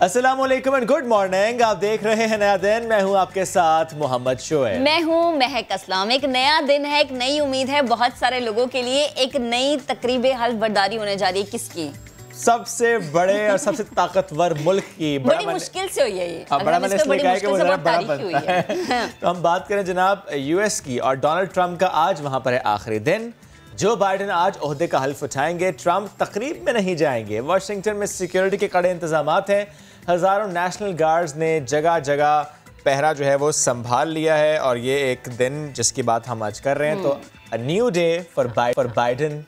अस्सलाम वालेकुम and good morning. आप देख रहे हैं नया दिन। मैं हूं आपके साथ मोहम्मद शोएब। मैं हूं महक असलाम। एक नया दिन है, एक नई उम्मीद है बहुत सारे लोगों के लिए। एक नई तकरीब हल्फ बर्दारी होने जा रही है। किसकी? सबसे बड़े और सबसे ताकतवर मुल्क की। बड़ी मुश्किल से हुई है ये। बड़ा मैंने इसलिए कहा है कि वो जरा बड़ा बनता है। तो हम बात करें जनाब यूएस की, और डोनाल्ड ट्रंप का आज वहां पर है आखिरी दिन। जो बाइडेन आज ओहदे का हल्फ उठाएंगे, ट्रंप तकरीब में नहीं जाएंगे। वाशिंगटन में सिक्योरिटी के कड़े इंतजामात हैं। हजारों नेशनल गार्ड्स ने जगह जगह पहरा जो है वो संभाल लिया है। और ये एक दिन जिसकी बात हम आज कर रहे हैं, तो a new day for Biden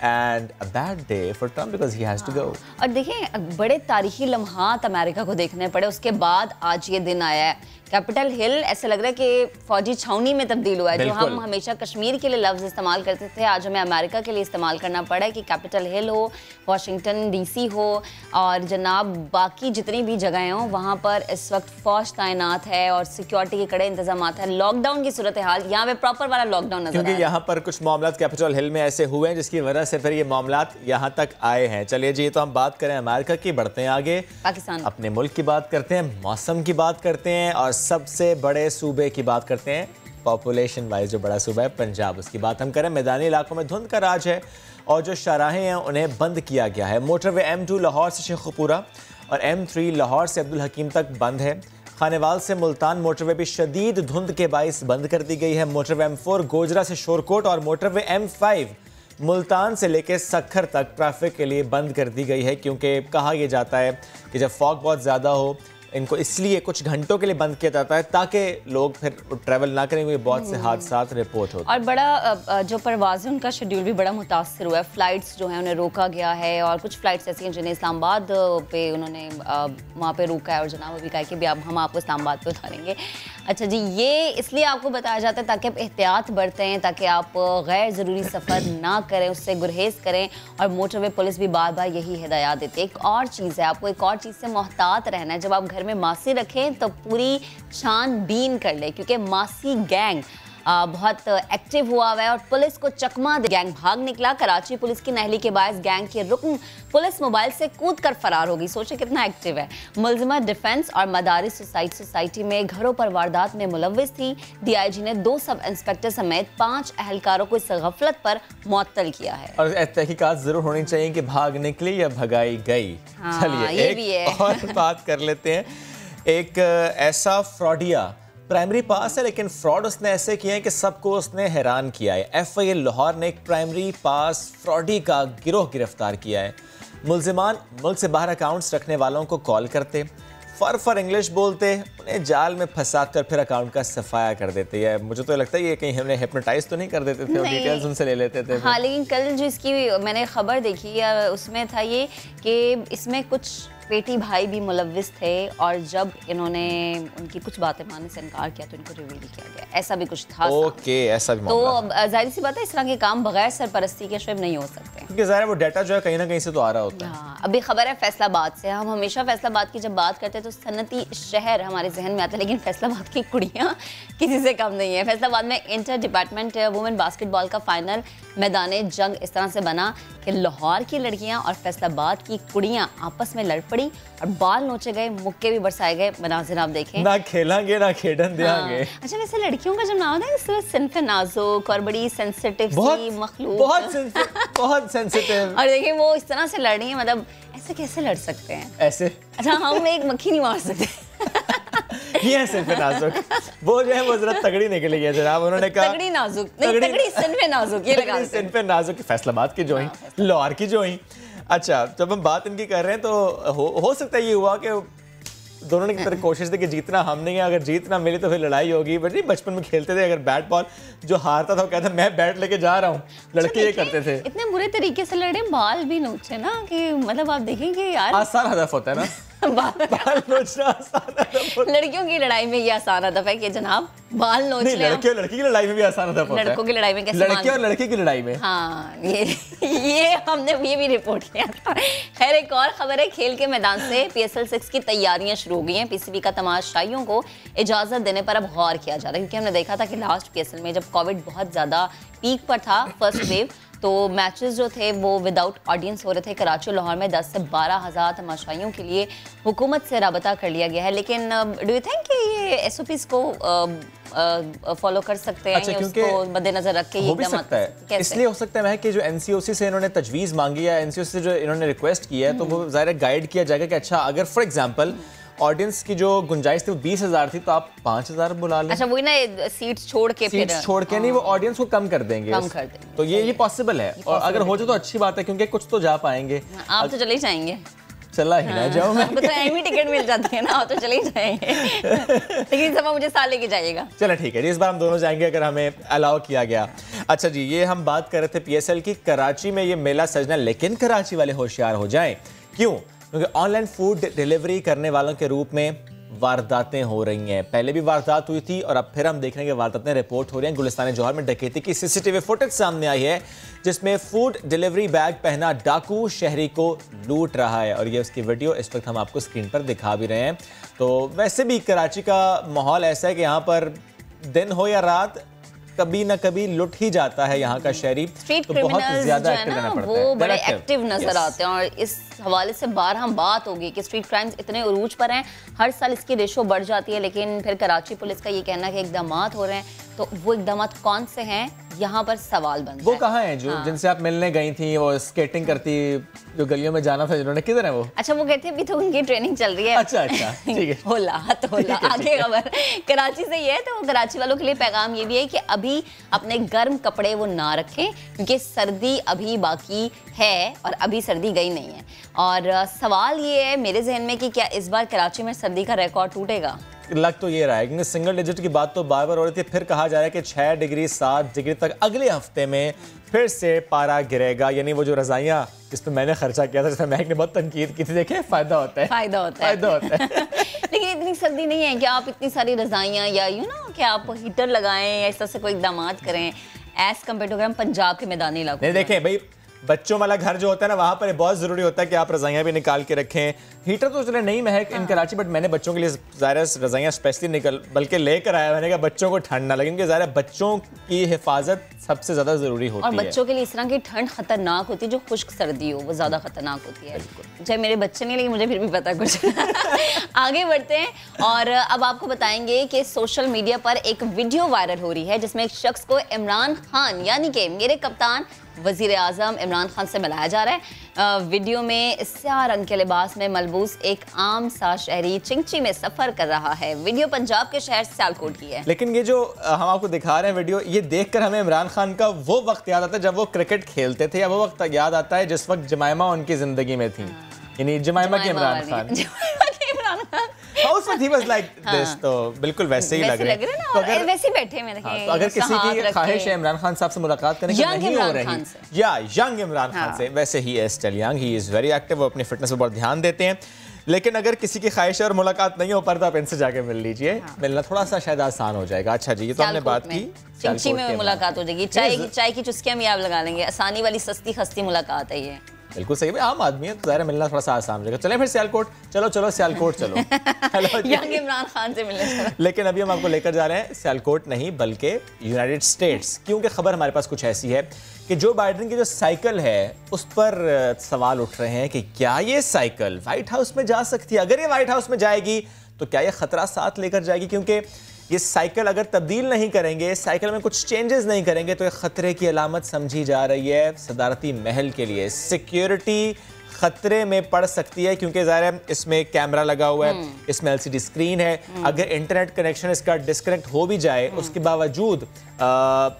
and a bad day for Trump because he has to go. और देखें, बड़े तारीखी लम्हात अमेरिका को देखने पड़े, उसके बाद आज ये दिन आया है। कैपिटल हिल ऐसा लग रहा है कि फौजी छावनी में तब्दील हुआ है। जो हम हमेशा कश्मीर के लिए लफ्ज़ इस्तेमाल करते थे, आज हमें अमेरिका के लिए इस्तेमाल करना पड़ा है कि कैपिटल हिल हो, वाशिंगटन डीसी हो, और जनाब बाकी जितनी भी जगहें हों, वहाँ पर इस वक्त फ़ौज तैनात है और सिक्योरिटी के कड़े इंतजाम हैं। लॉकडाउन की सूरत हाल यहाँ पे प्रॉपर वाला लॉकडाउन नजर, क्योंकि यहाँ पर कुछ मामला कैपिटल हिल में ऐसे हुए हैं जिसकी वजह से फिर ये मामला यहाँ तक आए हैं। चलिए जी, तो हम बात करें अमेरिका की, बढ़ते हैं आगे पाकिस्तान, अपने मुल्क की बात करते हैं, मौसम की बात करते हैं, और सबसे बड़े सूबे की बात करते हैं। पॉपुलेशन वाइज जो बड़ा सूबा है पंजाब, उसकी बात हम करें। मैदानी इलाकों में धुंध का राज है और जो शाहराहें हैं उन्हें बंद किया गया है। मोटरवे M2 लाहौर से शेखुपुरा और M3 लाहौर से अब्दुल हकीम तक बंद है। खानेवाल से मुल्तान मोटरवे भी शदीद धुंध के बाइस बंद कर दी गई है। मोटरवे M4 गोजरा से शोरकोट और मोटरवे M5 मुल्तान से लेकर सखर तक ट्रैफिक के लिए बंद कर दी गई है, क्योंकि कहा यह जाता है कि जब फॉग बहुत ज़्यादा हो, इनको इसलिए कुछ घंटों के लिए बंद किया जाता है ताकि लोग फिर ट्रैवल ना करें, हुए बहुत से हादसात रिपोर्ट होते हैं। और बड़ा जो परवाज़ है उनका शेड्यूल भी बड़ा मुतासर हुआ है। फ़्लाइट्स जो हैं उन्हें रोका गया है, और कुछ फ़्लाइट्स ऐसी हैं जिन्हें इस्लामाबाद पे उन्होंने वहाँ पे रोका है, और जनाब अभी कहा कि भी अब हम आपको इस्लामाबाद पे उतारेंगे। अच्छा जी, ये इसलिए आपको बताया जाता है ताकि आप एहतियात बरतें, ताकि आप गैर ज़रूरी सफ़र ना करें, उससे गुरहेज़ करें। और मोटरवे पुलिस भी बार बार यही हिदायत देती है। एक और चीज़ है, आपको एक और चीज़ से मोहतात रहना है। जब आप घर में मासी रखें तो पूरी छानबीन कर ले, क्योंकि मासी गैंग बहुत एक्टिव हुआ है और पुलिस को चकमा दे गैंग भाग निकला। कराची पुलिस की नहली के बायस गैंग के रुकन पुलिस मोबाइल से कूद कर फरार हो गई। सोचे कितना एक्टिव है। मुलजिमा डिफेंस और मदारिस सोसाइटी में घरों पर वारदात में मुलव्विस थी। DIG ने 2 सब इंस्पेक्टर समेत 5 अहलकारों को इस गफलत पर मुअत्तल किया है। और तहकीकात जरूर होनी चाहिए कि भाग निकली या भगाई गई। चलिए ये भी है। और बात कर लेते हैं। एक ऐसा फ्रॉडिया प्राइमरी पास है, लेकिन फ्रॉड उसने ऐसे किए हैं कि सबको उसने हैरान किया है। FIA लाहौर ने एक प्राइमरी पास फ्रॉडी का गिरोह गिरफ्तार किया है। मुल्जिमान मुल्क से बाहर अकाउंट्स रखने वालों को कॉल करते, फर इंग्लिश बोलते, उन्हें जाल में फंसाते और फिर अकाउंट का सफाया कर देते हैं। मुझे तो लगता है ये कहीं हमने हिप्नोटाइज तो नहीं कर देते थे और डिटेल्स उनसे ले लेते थे। हाँ, लेकिन कल जो इसकी मैंने खबर देखी उसमें था ये कि इसमें कुछ बेटी भाई भी मुलव्विस थे, और जब इन्होंने उनकी कुछ बातें मानने से इनकार किया तो इनको रिवील किया गया। ऐसा भी कुछ था। ओके, ऐसा भी तो जाहिर सी बात है, इस तरह के काम बगैर सरपरस्ती के शुभ नहीं हो सकते, क्योंकि ज़ाहिर वो डाटा जो है कहीं ना कहीं से तो आ रहा होता है। हाँ, अभी खबर है फैसलाबाद से। हम हमेशा फैसलाबाद की जब बात करते हैं तो सनती शहर हमारे जहन में आता है, लेकिन फैसलाबाद की कुड़ियाँ किसी से कम नहीं है। फैसलाबाद में इंटर डिपार्टमेंट वुमेन बास्केटबॉल का फाइनल मैदान जंग इस तरह से बना कि लाहौर की लड़कियां और फैसलाबाद की कुड़ियां आपस में लड़ पड़ी और बाल नोचे गए, मुक्के भी बरसाए गए। मनाजिर आप देखें। ना खेलेंगे ना खेडन देंगे। हाँ। अच्छा, वैसे लड़कियों का जब नाम होता है सिनफ नाजुक और बड़ी सेंसिटिव सी मखलूक, बहुत सेंसिटिव। और देखिए वो इस तरह से लड़ रही है, मतलब ऐसे कैसे लड़ सकते हैं ऐसे? अच्छा, हम एक मक्खी नहीं मार सकते। ये सिनफ नाजुक, वो जो है वो जरा तगड़ी निकली है जनाब। उन्होंने कहा तगड़ी नाजुक नहीं, तगड़ी सिनफ नाजुक, ये लगा सिनफ नाजुक। फैसलाबाद की जो ही, लाहौर की जो ही। अच्छा, जब हम बात इनकी कर रहे हैं तो हो सकता है ये हुआ कि दोनों ने की तरह कोशिश थी कि जीतना हमने है, अगर जीत ना मिली तो फिर लड़ाई होगी। बट बचपन में खेलते थे, अगर बैट बॉल जो हारता था वो कहता मैं बैट लेके जा रहा हूँ, लड़के ये करते थे। इतने बुरे तरीके से लड़े, बाल भी नोचे ना, कि मतलब आप देखेंगे यार आसान हदफ होता है ना। बाल नोचना आसान हदफ। लड़कियों की लड़ाई में ये आसान हदफ है कि जनाब बाल नोच ले। लड़के और लड़की की लड़ाई में भी आसान हदफ होता है। लड़कों की लड़ाई में कैसे? लड़के और लड़के की लड़ाई में। हाँ, ये हमने ये भी रिपोर्ट किया था। खैर, एक और खबर है, खेल के मैदान से PSL 6 की तैयारियां शुरू हो गई हैं। PCB का तमाशाइयों को इजाजत देने पर अब गौर किया जा रहा है, क्योंकि हमने देखा था कि लास्ट PSL में जब कोविड बहुत ज्यादा पीक पर था, फर्स्ट वेव, तो मैचेस जो थे वो विदाउट ऑडियंस हो रहे थे। कराची और लाहौर में 10 से 12 हज़ार तमाशाइयों के लिए हुकूमत से राबता कर लिया गया है। लेकिन डू यू थिंक कि ये SOPs को फॉलो कर सकते हैं? अच्छा, क्योंकि मद्देनजर रख के हो भी सकता है, इसलिए हो सकता है कि जो NCOC से इन्होंने तजवीज़ मांगी है, NCOC से जो इन्होंने रिक्वेस्ट की है, तो वो ज़ाहिर गाइड किया जाएगा कि अच्छा अगर फॉर एग्जांपल ऑडियंस की जो गुंजाइश थी वो 20,000 थी तो आप 5,000 बुला लें। अच्छा, वही ना सीट्स छोड़ के नहीं, वो ऑडियंस को कम कर देंगे, तो ये पॉसिबल है। और अगर हो जाए तो अच्छी बात है, क्योंकि कुछ तो जा पाएंगे। आप तो चले ही जाएंगे। चला ही ना जाऊं मैं, तो एमी टिकट मिल जाती है ना, तो चले ही जाएंगे। लेकिन इस दफा मुझे साथ लेके जाइएगा। चलो ठीक है जी, इस बार हम दोनों जाएंगे अगर हमें अलाउ किया गया। अच्छा जी, ये हम बात कर रहे थे PSL की। कराची में ये मेला सजना, लेकिन कराची वाले होशियार हो जाएं। क्यों? क्योंकि ऑनलाइन फूड डिलीवरी करने वालों के रूप में वारदातें हो रही हैं। पहले भी वारदात हुई थी और अब फिर हम देख रहे हैं कि वारदातें रिपोर्ट हो रही हैं। गुलिस्तान जौहर में डकैती की CCTV फुटेज सामने आई है, जिसमें फूड डिलीवरी बैग पहना डाकू शहरी को लूट रहा है, और ये उसकी वीडियो इस वक्त हम आपको स्क्रीन पर दिखा भी रहे हैं। तो वैसे भी कराची का माहौल ऐसा है कि यहाँ पर दिन हो या रात कभी ना कभी लुट ही जाता है यहाँ का शहरी। स्ट्रीट तो बहुत ज्यादा एक्टिव रहना पड़ता है, वो बड़े एक्टिव नजर आते हैं। और इस हवाले से बार हम बात होगी कि स्ट्रीट क्राइम्स इतने उरूज पर हैं, हर साल इसकी रेशो बढ़ जाती है। लेकिन फिर कराची पुलिस का ये कहना है कि इकदाम हो रहे हैं, तो वो इकदाम कौन से हैं, यहाँ पर सवाल बनता है। वो कहाँ हैं जो जिनसे आप मिलने गई थी, वो स्केटिंग करती जो गलियों में जाना था जिन्होंने, किधर है वो? अच्छा, वो कहते हैं अभी तो उनकी ट्रेनिंग चल रही है। अच्छा ठीक है। होला आगे खबर कराची से ये है। तो कराची वालों के लिए पैगाम ये भी है कि अभी अपने गर्म कपड़े वो ना रखें, क्योंकि सर्दी अभी बाकी है और अभी सर्दी गई नहीं है। और सवाल ये है मेरे जहन में कि क्या इस बार कराची में सर्दी का रिकॉर्ड टूटेगा? लग तो ये रहा है, क्योंकि सिंगल डिजिट की बात तो बार बार हो रही थी। फिर कहा जा रहा है कि 6 डिग्री 7 डिग्री तक अगले हफ्ते में फिर से पारा गिरेगा। यानी वो जो रजाइयाँ जिस पर मैंने खर्चा किया था, जिसमें महक ने बहुत तनकीद की थी, देखे फायदा होता है। लेकिन इतनी सर्दी नहीं है कि आप इतनी सारी रजाइयाँ या कि आप हीटर लगाएं या इस तरह से कोई इकदाम करें एज कम्पेयर टू अगर हम पंजाब के मैदानी इलाकों में देखें। भाई बच्चों वाला घर जो होता है ना, वहाँ पर बहुत ज़रूरी होता है कि आप रज़ाइयाँ भी निकाल के रखें। हीटर तो चले नहीं महक इन कराची, बट मैंने बच्चों के लिए ज़ाहिर रज़ाइयाँ स्पेशली बल्कि लेकर आया। मैंने कहा बच्चों को ठंड ना लगे, क्योंकि ज़ाहिर बच्चों की हिफाजत सबसे ज़्यादा ज़रूरी होती है। और बच्चों के लिए इस तरह की ठंड खतरनाक होती है, जो खुश्क सर्दी हो वो ज़्यादा खतरनाक होती है। चाहे मेरे बच्चे नहीं, लेकिन मुझे फिर भी पता कुछ। आगे बढ़ते हैं और अब आपको बताएंगे कि सोशल मीडिया पर एक वीडियो वायरल हो रही है, जिसमें एक शख्स को इमरान खान यानी कि मेरे कप्तान वज़ीर आज़म इमरान खान से मिलाया जा रहा है। वीडियो में स्याह रंग के लिबास में मलबूस एक आम सा शहरी चिंची में सफ़र कर रहा है। वीडियो पंजाब के शहर सियालकोट की है। लेकिन ये जो हम आपको दिखा रहे हैं वीडियो, ये देखकर हमें इमरान खान का वो वक्त याद आता है जब वो क्रिकेट खेलते थे, या वो वक्त याद आता है जिस वक्त जमाइमा उनकी ज़िंदगी में थी, यानी जमाइमा के इमरान खान। तो बिल्कुल वैसे ही लग रहे हैं ना, तो वैसे बैठे में देखें। तो अगर किसी की ख्वाहिश है इमरान खान साहब से मुलाकात करने की, नहीं हो रही, या यंग इमरान खान से, वैसे he is still young, he is very active, वो अपनी फिटनेस पर बहुत ध्यान देते हैं। लेकिन अगर किसी की ख्वाहिश और मुलाकात नहीं हो पर तो आप इनसे जाके मिल लीजिए, मिलना थोड़ा सा शायद आसान हो जाएगा। अच्छा जी, ये तो हमने बात की, चिंची में मुलाकात हो जाएगी, चाय की चुस्कियां भी आप लगा लेंगे। आसानी वाली सस्ती खस्ती मुलाकात है ये। बिल्कुल सही है, आम आदमी है तो ज़ाहिर मिलना थोड़ा सा आसान हो जाएगा। चलें फिर सियालकोट, चलो सियालकोट चलो। यंग इमरान खान से मिलने। लेकिन अभी हम आपको लेकर जा रहे हैं सियालकोट नहीं बल्कि यूनाइटेड स्टेट्स, क्योंकि खबर हमारे पास कुछ ऐसी है कि जो बाइडेन की जो साइकिल है उस पर सवाल उठ रहे हैं कि क्या ये साइकिल व्हाइट हाउस में जा सकती है? अगर ये व्हाइट हाउस में जाएगी तो क्या ये खतरा साथ लेकर जाएगी? क्योंकि ये साइकिल अगर तब्दील नहीं करेंगे, साइकिल में कुछ चेंजेस नहीं करेंगे, तो ये खतरे की अलामत समझी जा रही है सदारती महल के लिए। सिक्योरिटी खतरे में पड़ सकती है, क्योंकि ज़ाहिर है इसमें कैमरा लगा हुआ है, इसमें LCD स्क्रीन है। अगर इंटरनेट कनेक्शन इसका डिस्कनेक्ट हो भी जाए, उसके बावजूद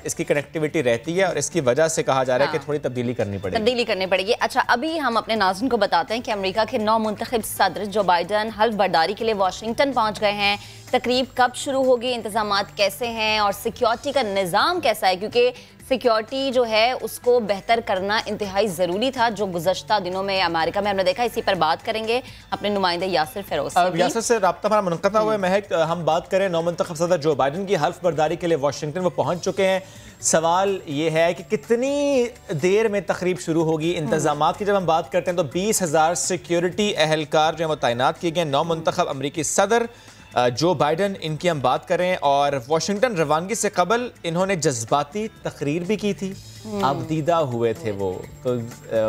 इसकी कनेक्टिविटी रहती है, और इसकी वजह से कहा जा रहा है कि थोड़ी तब्दीली करनी पड़ेगी। अच्छा, अभी हम अपने नाज़रीन को बताते हैं कि अमेरिका के नौ मुंतखब सदर जो बाइडन हल्फ बर्दारी के लिए वाशिंगटन पहुंच गए हैं। तकरीब कब शुरू होगी, इंतजामात कैसे हैं और सिक्योरिटी का निज़ाम कैसा है, क्योंकि सिक्योरिटी जो है उसको बेहतर करना इंतहाई ज़रूरी था जो गुज़श्ता दिनों में अमेरिका में हमने देखा। इसी पर बात करेंगे अपने नुमाइंदे यासिर फिरोज से। यासिर से रब्ता हमारा मुनक़ता हुआ है। महक, हम बात करें नौ मुंतखब सदर जो बाइडन की हल्फ बर्दारी के लिए वाशिंगटन वो पहुंच चुके हैं। सवाल ये है कि कितनी देर में तकरीब शुरू होगी। इंतजामात की जब हम बात करते हैं तो 20,000 सिक्योरिटी एहलकार जो है वो तैनात किए गए। नौ मुंतखब अमरीकी सदर जो बाइडन, इनकी हम बात करें, और वाशिंगटन रवानगी से कबल इन्होंने जज्बाती तकरीर भी की थी। अब दीदा हुए थे वो। तो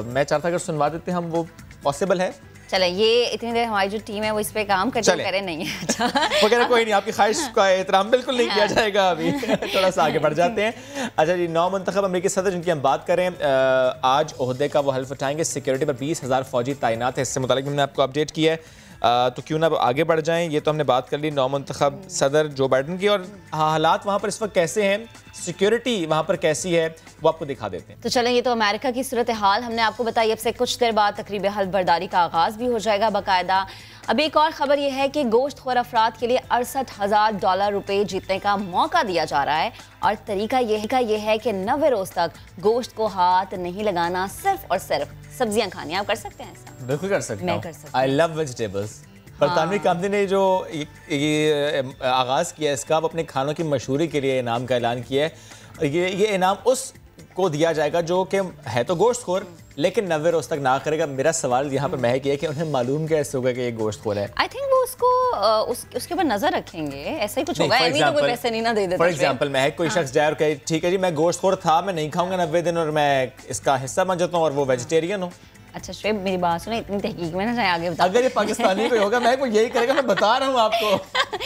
मैं चाहता अगर सुनवा देते हम, वो पॉसिबल है? चले, ये इतनी देर हमारी जो टीम है वो इस पे काम करते करे नहीं है। अच्छा वगैरह कोई नहीं, आपकी ख्वाहिश का एहतराम बिल्कुल नहीं किया जाएगा अभी। थोड़ा सा आगे बढ़ जाते हैं। अच्छा जी, 9 मुंतखब अमरीकी सदर जिनकी हम बात करें, आज ओहदे का वो हल्फ उठाएंगे। सिक्योरिटी पर 20,000 फौजी तैनात है, इससे मुतालिक हमने आपको अपडेट किया है। तो क्यों ना आगे बढ़ जाएं। ये तो हमने बात कर ली 9 मुंतखब सदर जो बाइडन की, और हालात वहाँ पर इस वक्त कैसे हैं, सिक्योरिटी वहाँ पर कैसी है, वो आपको दिखा देते हैं। तो चलें, ये तो अमेरिका की सूरत हाल हमने आपको बताई। अब से कुछ देर बाद तकरीबन हल्फ बर्दारी का आगाज भी हो जाएगा बाकायदा। अभी एक और खबर यह है कि गोश्तखोर अफराद के लिए $68,000 जीतने का मौका दिया जा रहा है, और तरीका यह है कि 90 रोज तक गोश्त को हाथ नहीं लगाना, सिर्फ और सिर्फ सब्जियां खानी। आप कर सकते हैं ऐसा? बिल्कुल कर सकते हैं। मैं कर सकती हूं। I love vegetables. बरतानवी कंपनी ने जो ये आगाज़ किया इसका, अब अपने खानों की मशहूरी के लिए इनाम का ऐलान किया है। ये इनाम उस को दिया जाएगा जो कि है तो गोश्तखोर, लेकिन 90 रोज तक ना करेगा। मेरा सवाल यहाँ पर महक है कि उन्हें मालूम कैसे होगा कि ये गोश्तखोर है? आई थिंक वो उसको उसके ऊपर नजर रखेंगे, ऐसा ही कुछ होगा। तो कोई पैसे नहीं ना दे देता। फॉर एग्जांपल महक कोई शख्स जाए और कहे ठीक है जी मैं गोश्तखोर था, मैं नहीं खाऊंगा 90 दिन, और मैं इसका हिस्सा बन जाता हूँ और वो वेजिटेरियन हूँ। अच्छा श्वेब, मेरी बात सुनो, इतनी तहकीक में ना जाए, आगे बता। अगर ये पाकिस्तानी कोई होगा मैं यही करेगा, मैं बता रहा हूँ आपको,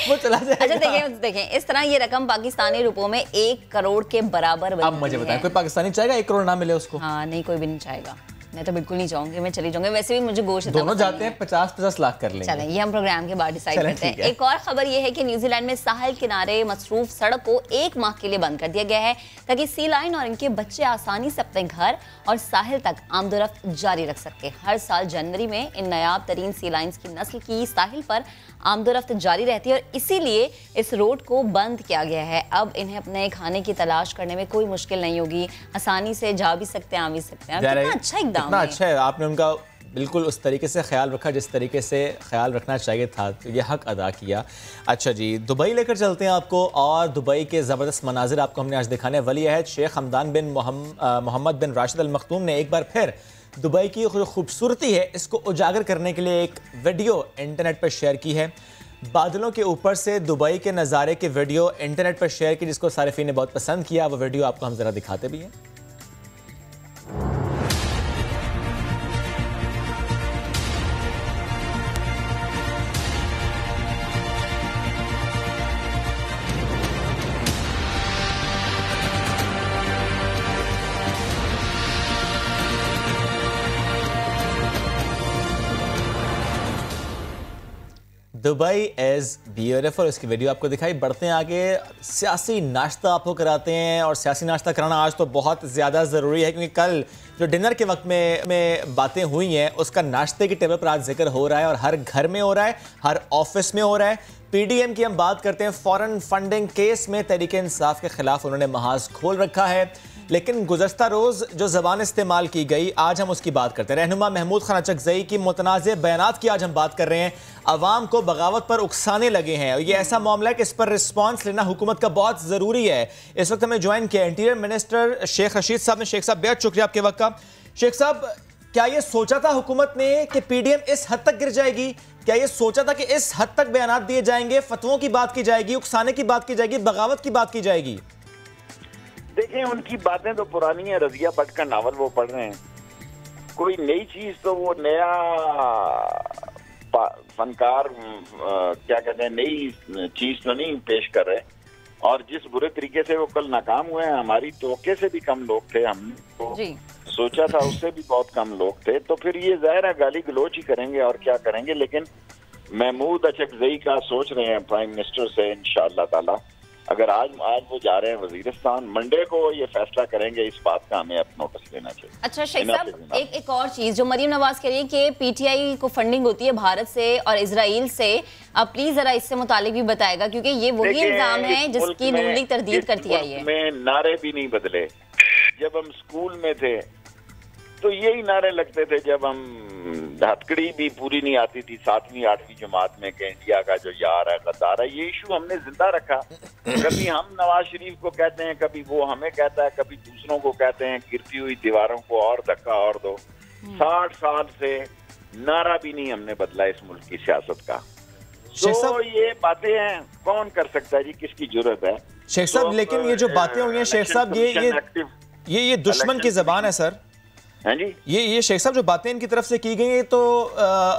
वो चला जाएगा। अच्छा देखें इस तरह ये रकम पाकिस्तानी रुपयों में 1 करोड़ के बराबर बनती है। अब मुझे बताएं, कोई पाकिस्तानी चाहेगा 1 करोड़ ना मिले उसको? हाँ नहीं, कोई भी नहीं चाहेगा। मैं तो बिल्कुल नहीं चाहूंगी, मैं चली जाऊंगी। वैसे भी मुझे गोश्त दोनों जाते हैं, 50-50 लाख कर लेंगे। चलें, ये हम प्रोग्राम के बाद डिसाइड करते हैं। एक और खबर ये है कि न्यूजीलैंड में साहिल किनारे मसरूफ सड़क को 1 माह के लिए बंद कर दिया गया है, ताकि सी लाइन और इनके बच्चे आसानी से अपने घर और साहिल तक आमदोरफ्त जारी रख सके। हर साल जनवरी में इन नायाब तरीन सी लाइन्स की नस्ल की साहिल पर आमदोरफ्त जारी रहती है, और इसीलिए इस रोड को बंद किया गया है। अब इन्हें अपने खाने की तलाश करने में कोई मुश्किल नहीं होगी, आसानी से जा भी सकते हैं, आ भी सकते हैं। कितना अच्छा इकदाम है। अच्छा है, आपने उनका बिल्कुल उस तरीके से ख्याल रखा जिस तरीके से ख्याल रखना चाहिए था, तो ये हक अदा किया। अच्छा जी, दुबई लेकर चलते हैं आपको, और दुबई के ज़बरदस्त मनाजिर आपको हमने आज दिखाने। वली अहद शेख हमदान बिन मोहम्मद बिन राशिद अल मखतूम ने एक बार फिर दुबई की खूबसूरती है इसको उजागर करने के लिए एक वीडियो इंटरनेट पर शेयर की है। बादलों के ऊपर से दुबई के नज़ारे की वीडियो इंटरनेट पर शेयर की, जिसको सारिफीन ने बहुत पसंद किया। वो वीडियो आपको हम ज़रा दिखाते भी हैं। दुबई इज़ ब्यूटीफुल, इसकी वीडियो आपको दिखाई। बढ़ते हैं आगे, सियासी नाश्ता आपको कराते हैं, और सियासी नाश्ता कराना आज तो बहुत ज़्यादा ज़रूरी है, क्योंकि कल जो डिनर के वक्त में बातें हुई हैं उसका नाश्ते की टेबल पर आज जिक्र हो रहा है, और हर घर में हो रहा है, हर ऑफिस में हो रहा है। PDM की हम बात करते हैं। फॉरेन फंडिंग केस में तहरीक इंसाफ के खिलाफ उन्होंने महाज खोल रखा है, लेकिन गुज़श्ता रोज़ जो ज़बान इस्तेमाल की गई, आज हम उसकी बात करते हैं। रहनुमा महमूद खान अचकज़ई की मुतनाज़ बयानात की आज हम बात कर रहे हैं। अवाम को बगावत पर उकसाने लगे हैं, और ये ऐसा मामला है कि इस पर रिस्पॉन्स लेना हुकूमत का बहुत ज़रूरी है। इस वक्त हमें ज्वाइन किया इंटीरियर मिनिस्टर शेख रशीद साहब ने। शेख साहब बेहद शुक्रिया आपके वक्त का। शेख साहब, क्या ये सोचा था हुकूमत ने कि PDM इस हद तक गिर जाएगी? क्या ये सोचा था कि इस हद तक बयानात दिए जाएंगे, फतवों की बात की जाएगी, उकसाने की बात की जाएगी, बगावत की बात की जाएगी? देखें, उनकी बातें तो पुरानी है। रजिया भट्ट का नावल वो पढ़ रहे हैं, कोई नई चीज तो वो नया फनकार क्या कहते हैं, नई चीज तो नहीं पेश कर रहे। और जिस बुरे तरीके से वो कल नाकाम हुए हैं, हमारी तोके से भी कम लोग थे, हमने तो सोचा था उससे भी बहुत कम लोग थे, तो फिर ये जाहिर है गाली गलोच ही करेंगे और क्या करेंगे। लेकिन महमूद अचकज़ई का सोच रहे हैं प्राइम मिनिस्टर से इंशाअल्लाह ताला, अगर आज वो जा रहे हैं वजीरिस्तान, मंडे को ये फैसला करेंगे, इस बात का हमें अब नोटिस लेना चाहिए। अच्छा शेख साहब, एक और चीज जो मरीम नवाज कह रही है कि PTI को फंडिंग होती है भारत से और इजराइल से, आप प्लीज जरा इससे मुतालिक भी बताएगा, क्योंकि ये वही इल्जाम है जिसकी नून लीग तरदीद करती आई है। में नारे भी नहीं बदले। जब हम स्कूल में थे तो यही नारे लगते थे, जब हम हथकड़ी भी पूरी नहीं आती थी 7वीं 8वीं जमात में कि इंडिया का जो यार है गद्दार है। ये इशू हमने जिंदा रखा। कभी हम नवाज शरीफ को कहते हैं, कभी वो हमें कहता है, कभी दूसरों को कहते हैं, गिरती हुई दीवारों को और धक्का और दो। 60 साल से नारा भी नहीं हमने बदला इस मुल्क की सियासत का। तो ये बातें हैं, कौन कर सकता है जी, किसकी जरूरत है? शेख साहब, लेकिन ये जो बातें हुई हैं शेख साहब, ये दुश्मन की जबान है सर। हाँ जी, ये शेख साहब जो बातें इनकी तरफ से की गई है तो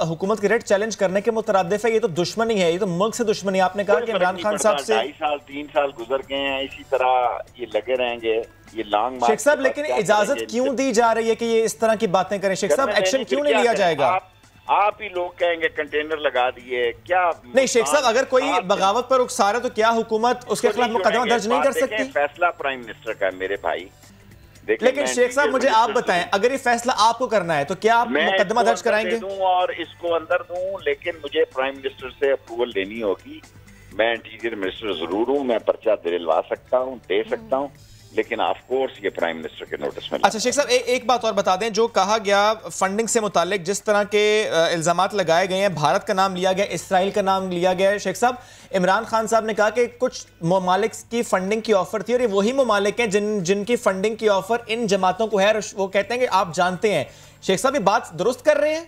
हुकूमत के रेट चैलेंज करने के मुतरादिफ है। ये तो दुश्मनी है, ये तो मुल्क से दुश्मनी। आपने कहा कि इमरान खान साहब से 2.5 साल 3 साल गुजर गए हैं, इसी तरह ये लगे रहेंगे, ये लॉन्ग मार्च। शेख साहब लेकिन इजाजत क्यों दी जा रही है कि ये इस तरह की बातें करें? शेख साहब एक्शन क्यों नहीं लिया जाएगा? आप ही लोग कहेंगे कंटेनर लगा दिए क्या? नहीं शेख साहब, अगर कोई बगावत पर उकसा रहा तो क्या हुकूमत उसके खिलाफ मुकदमा दर्ज नहीं कर सकती? फैसला प्राइम मिनिस्टर का है मेरे भाई। लेकिन शेख साहब मुझे आप बताएं, अगर ये फैसला आपको करना है तो क्या आप मुकदमा दर्ज कराएंगे? और इसको अंदर दूं, लेकिन मुझे प्राइम मिनिस्टर से अप्रूवल लेनी होगी। मैं इंटीरियर मिनिस्टर जरूर हूं, मैं पर्चा दिलवा सकता हूं, दे सकता हूं, लेकिन ऑफ कोर्स ये प्राइम मिनिस्टर के नोटिस में। अच्छा शेख साहब, एक बात और बता दें, जो कहा गया फंडिंग से मुतालिक जिस तरह के इल्जामात लगाए गए हैं, भारत का नाम लिया गया, इसराइल का नाम लिया गया है। शेख साहब, इमरान खान साहब ने कहा कि कुछ ममालिक की फंडिंग की ऑफर थी और ये वही ममालिक हैं जिनकी फंडिंग की ऑफर इन जमातों को है, और वो कहते हैं कि आप जानते हैं। शेख साहब, ये बात दुरुस्त कर रहे हैं?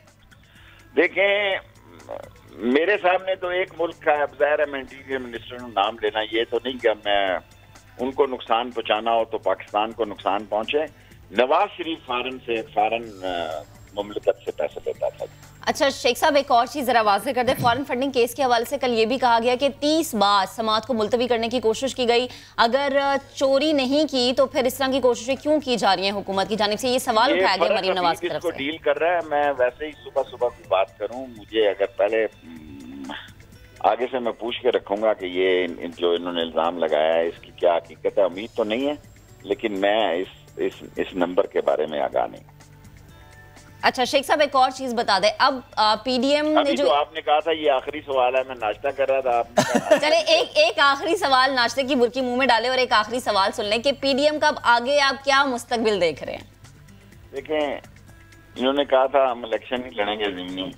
देखें, मेरे सामने तो एक मुल्क का ज़ाहिर है, मैं इंटीरियर मिनिस्टर का नाम लेना, ये तो नहीं कि मैं उनको नुकसान पहुंचाना हो तो पाकिस्तान को नुकसान पहुंचे। नवाज शरीफ फॉरेन मुमलिकत से पैसे लेता था। अच्छा शेख साहब, एक और चीज जरा वाज़ेह कर दे, फॉरेन फंडिंग केस के हवाले से कल ये भी कहा गया कि 30 बार समाअत को मुलतवी करने की कोशिश की गई। अगर चोरी नहीं की तो फिर इस तरह की कोशिशें क्यों की जा रही हैं हुकूमत की जानिब से? ये सवाल उठाया गया मरीम नवाज की तरफ से। डील कर रहा है। मैं वैसे ही सुबह सुबह की बात करूं, मुझे अगर पहले आगे से मैं पूछ के रखूंगा कि ये जो इन्होंने इल्जाम लगाया है इसकी क्या हकीकत है। उम्मीद तो नहीं है, लेकिन मैं इस नंबर के बारे में आगाह नहीं। अच्छा शेख साहब, एक और चीज बता दे, अब पीडीएम ने जो आपने कहा था ये आखिरी सवाल है, मैं नाश्ता कर रहा था, आपने चले एक आखिरी सवाल, नाश्ते की बुरकी मुंह में डाले, और एक आखिरी सवाल सुन लें कि पीडीएम का आगे आप क्या मुस्तकबिल देख रहे हैं? देखें, इन्होंने कहा था हम इलेक्शन ही लड़ेंगे, ज़मीनी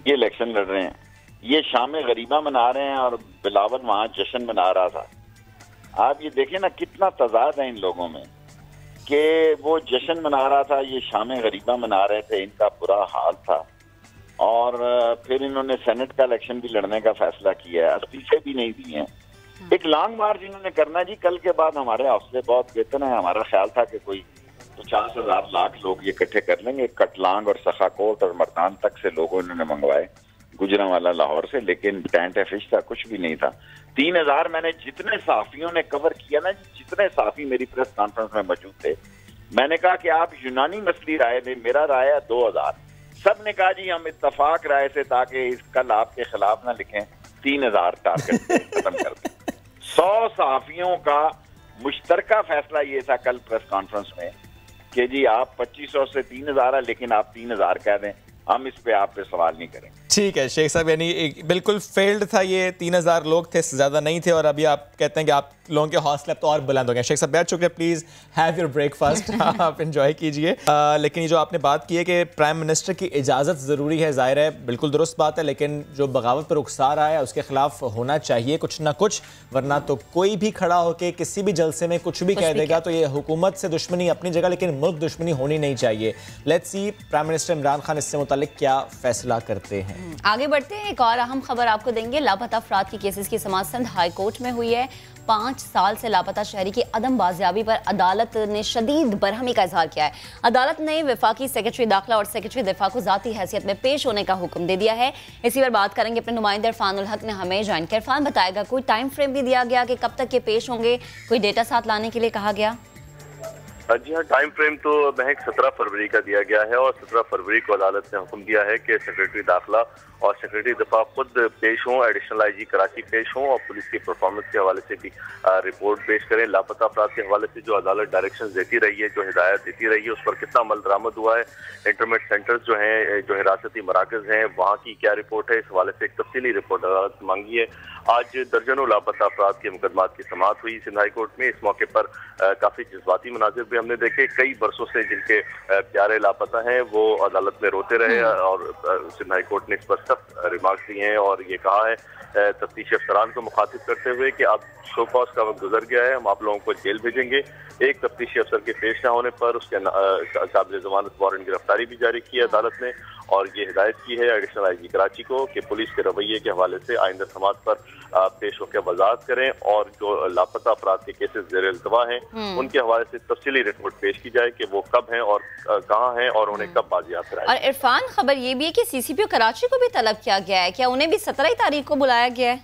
ये इलेक्शन लड़ रहे हैं, ये शाम गरीबा मना रहे हैं और बिलावल वहां जश्न मना रहा था। आप ये देखें ना कितना तजाद है इन लोगों में, कि वो जश्न मना रहा था, ये शाम गरीबा मना रहे थे, इनका बुरा हाल था। और फिर इन्होंने सेनेट का इलेक्शन भी लड़ने का फैसला किया है, इस्तीफे भी नहीं दिए हैं। एक लॉन्ग मार्च इन्होंने करना जी। कल के बाद हमारे हौसले बहुत बेहतर है। हमारा ख्याल था कि कोई 50,000 लाख लोग ये इकट्ठे कर लेंगे, कटलांग और सखाकोट और मर्दान तक से लोगों इन्होंने मंगवाए, गुजरांवाला लाहौर से, लेकिन टेंट फिश था, कुछ भी नहीं था। 3,000 मैंने जितने साफियों ने कवर किया ना, जितने साफी मेरी प्रेस कॉन्फ्रेंस में मौजूद थे, मैंने कहा कि आप यूनानी मसली राय दें, मेरा राय है 2,000। सब ने कहा जी हम इत्तफाक राय से, ताकि कल आपके खिलाफ ना लिखें, 3,000 टारगेट खत्म कर दें। 100 साफियों का मुश्तरका फैसला ये था कल प्रेस कॉन्फ्रेंस में कि जी आप 2500 से 3,000 है, लेकिन आप 3,000 कह दें, हम इस पे आप पे सवाल नहीं करेंगे। ठीक है शेख साहब, यानी बिल्कुल फेल्ड था ये, 3,000 लोग थे, ज्यादा नहीं थे, और अभी आप कहते हैं कि आप लोगों के हौसले तो और बुलंद हो गए। शेख साहब बैठ चुके, प्लीज हैव योर ब्रेकफास्ट, आप एंजॉय कीजिए। लेकिन ये जो आपने बात की है कि प्राइम मिनिस्टर की इजाजत जरूरी है, जाहिर है बिल्कुल दुरुस्त बात है, लेकिन जो बगावत पर उकसा रहा है उसके खिलाफ होना चाहिए कुछ ना कुछ, वरना तो कोई भी खड़ा होकर किसी भी जलसे में कुछ भी कह देगा तो ये हुकूमत से दुश्मनी अपनी जगह, लेकिन मुल्क दुश्मनी होनी नहीं चाहिए। Let's C prime minister Imran Khan इससे मुतालिक क्या फैसला करते हैं। आगे बढ़ते हैं, एक और अहम खबर आपको देंगे। लापता अफराद की केसेस की समाअत सिंध हाई कोर्ट में हुई है। 5 साल से लापता शहरी की अदम बाजियाबी पर अदालत ने शदीद बरहमी का इजहार किया है। अदालत ने वफाकी सेक्रेटरी दाखिला और सेक्रेटरी दिफा को जाती हैसियत में पेश होने का हुक्म दे दिया है। इसी पर बात करेंगे, अपने नुमाइंदे इरफानुल हक ने हमें ज्वाइन किया। इरफान, बताएगा कोई टाइम फ्रेम भी दिया गया कि कब तक के पेश होंगे, कोई डेटा साथ लाने के लिए कहा गया? जी हाँ, टाइम फ्रेम तो महज 17 फरवरी का दिया गया है, और 17 फरवरी को अदालत ने हुक्म दिया है कि सेक्रेटरी दाखिला और सेक्रेटरी दफा खुद पेश हों, एडिशनल आईजी कराची पेश हों और पुलिस की परफॉर्मेंस के हवाले से भी रिपोर्ट पेश करें। लापता अफराद के हवाले से जो अदालत डायरेक्शन देती रही है, जो हिदायत देती रही है, उस पर कितना अमल दरामद हुआ है, इंटरमेट सेंटर्स जो हैं, जो हिरासती मराकज़ हैं, वहाँ की क्या रिपोर्ट है, इस हवाले से एक तफसीली रिपोर्ट अदालत मांगी है। आज दर्जनों लापता अफराद के मुकदमात की समाअत हुई सिंध हाई कोर्ट में। इस मौके पर काफ़ी जज्बाती मनाजिर भी हमने देखे। कई बरसों से जिनके प्यारे लापता हैं वो अदालत में रोते रहे, और सिंध हाई कोर्ट ने इस पर सख्त रिमार्क्स दिए हैं और ये कहा है तफ्तीशी अफसरान को मुखातिब करते हुए कि अब शो कॉज का वक्त गुजर गया है, हम आप लोगों को जेल भेजेंगे। एक तफ्तीशी अफसर के पेश न होने पर उसके काबिल जमानत वारंट गिरफ्तारी भी जारी की है अदालत ने, और ये हिदायत की है एडिशनल आईजी कराची को कि पुलिस के रवैये के हवाले से आइंदा समात पर पेश होकर वजाहत करें और जो लापता अफराद के केसेस ज़ेर इल्तवा हैं उनके हवाले से तफसीली रिपोर्ट पेश की जाए कि वो कब हैं और कहाँ हैं और उन्हें कब बाजियाब कराया। और इरफान, खबर ये भी है कि सीसीपीओ कराची को भी तलब किया गया है, क्या उन्हें भी 17 तारीख को बुलाया गया है?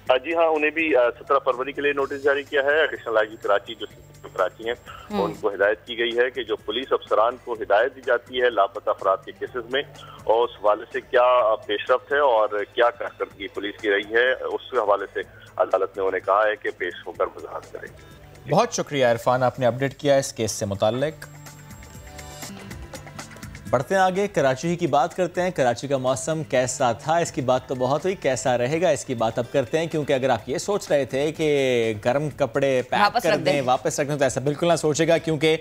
जी हाँ, उन्हें भी 17 फरवरी के लिए नोटिस जारी किया है। एडिशनल आईजी कराची जो कराची हैं उनको हिदायत की गई है कि जो पुलिस अफसरान को हिदायत दी जाती है लापता अफराद के केसेस में और उस हवाले से क्या पेशरफ्त है और क्या कारकर्दगी पुलिस की रही है, उस हवाले से अदालत ने उन्हें कहा है कि पेश होकर वजाहत करेंगे। बहुत शुक्रिया इरफान, आपने अपडेट किया इस केस से मुताल्लिक। बढ़ते हैं आगे, कराची की बात करते हैं। कराची का मौसम कैसा था, इसकी बात तो बहुत हुई, कैसा रहेगा इसकी बात अब करते हैं। क्योंकि अगर आप ये सोच रहे थे कि गर्म कपड़े पैक कर दें, वापस रख दें, तो ऐसा बिल्कुल ना सोचेगा, क्योंकि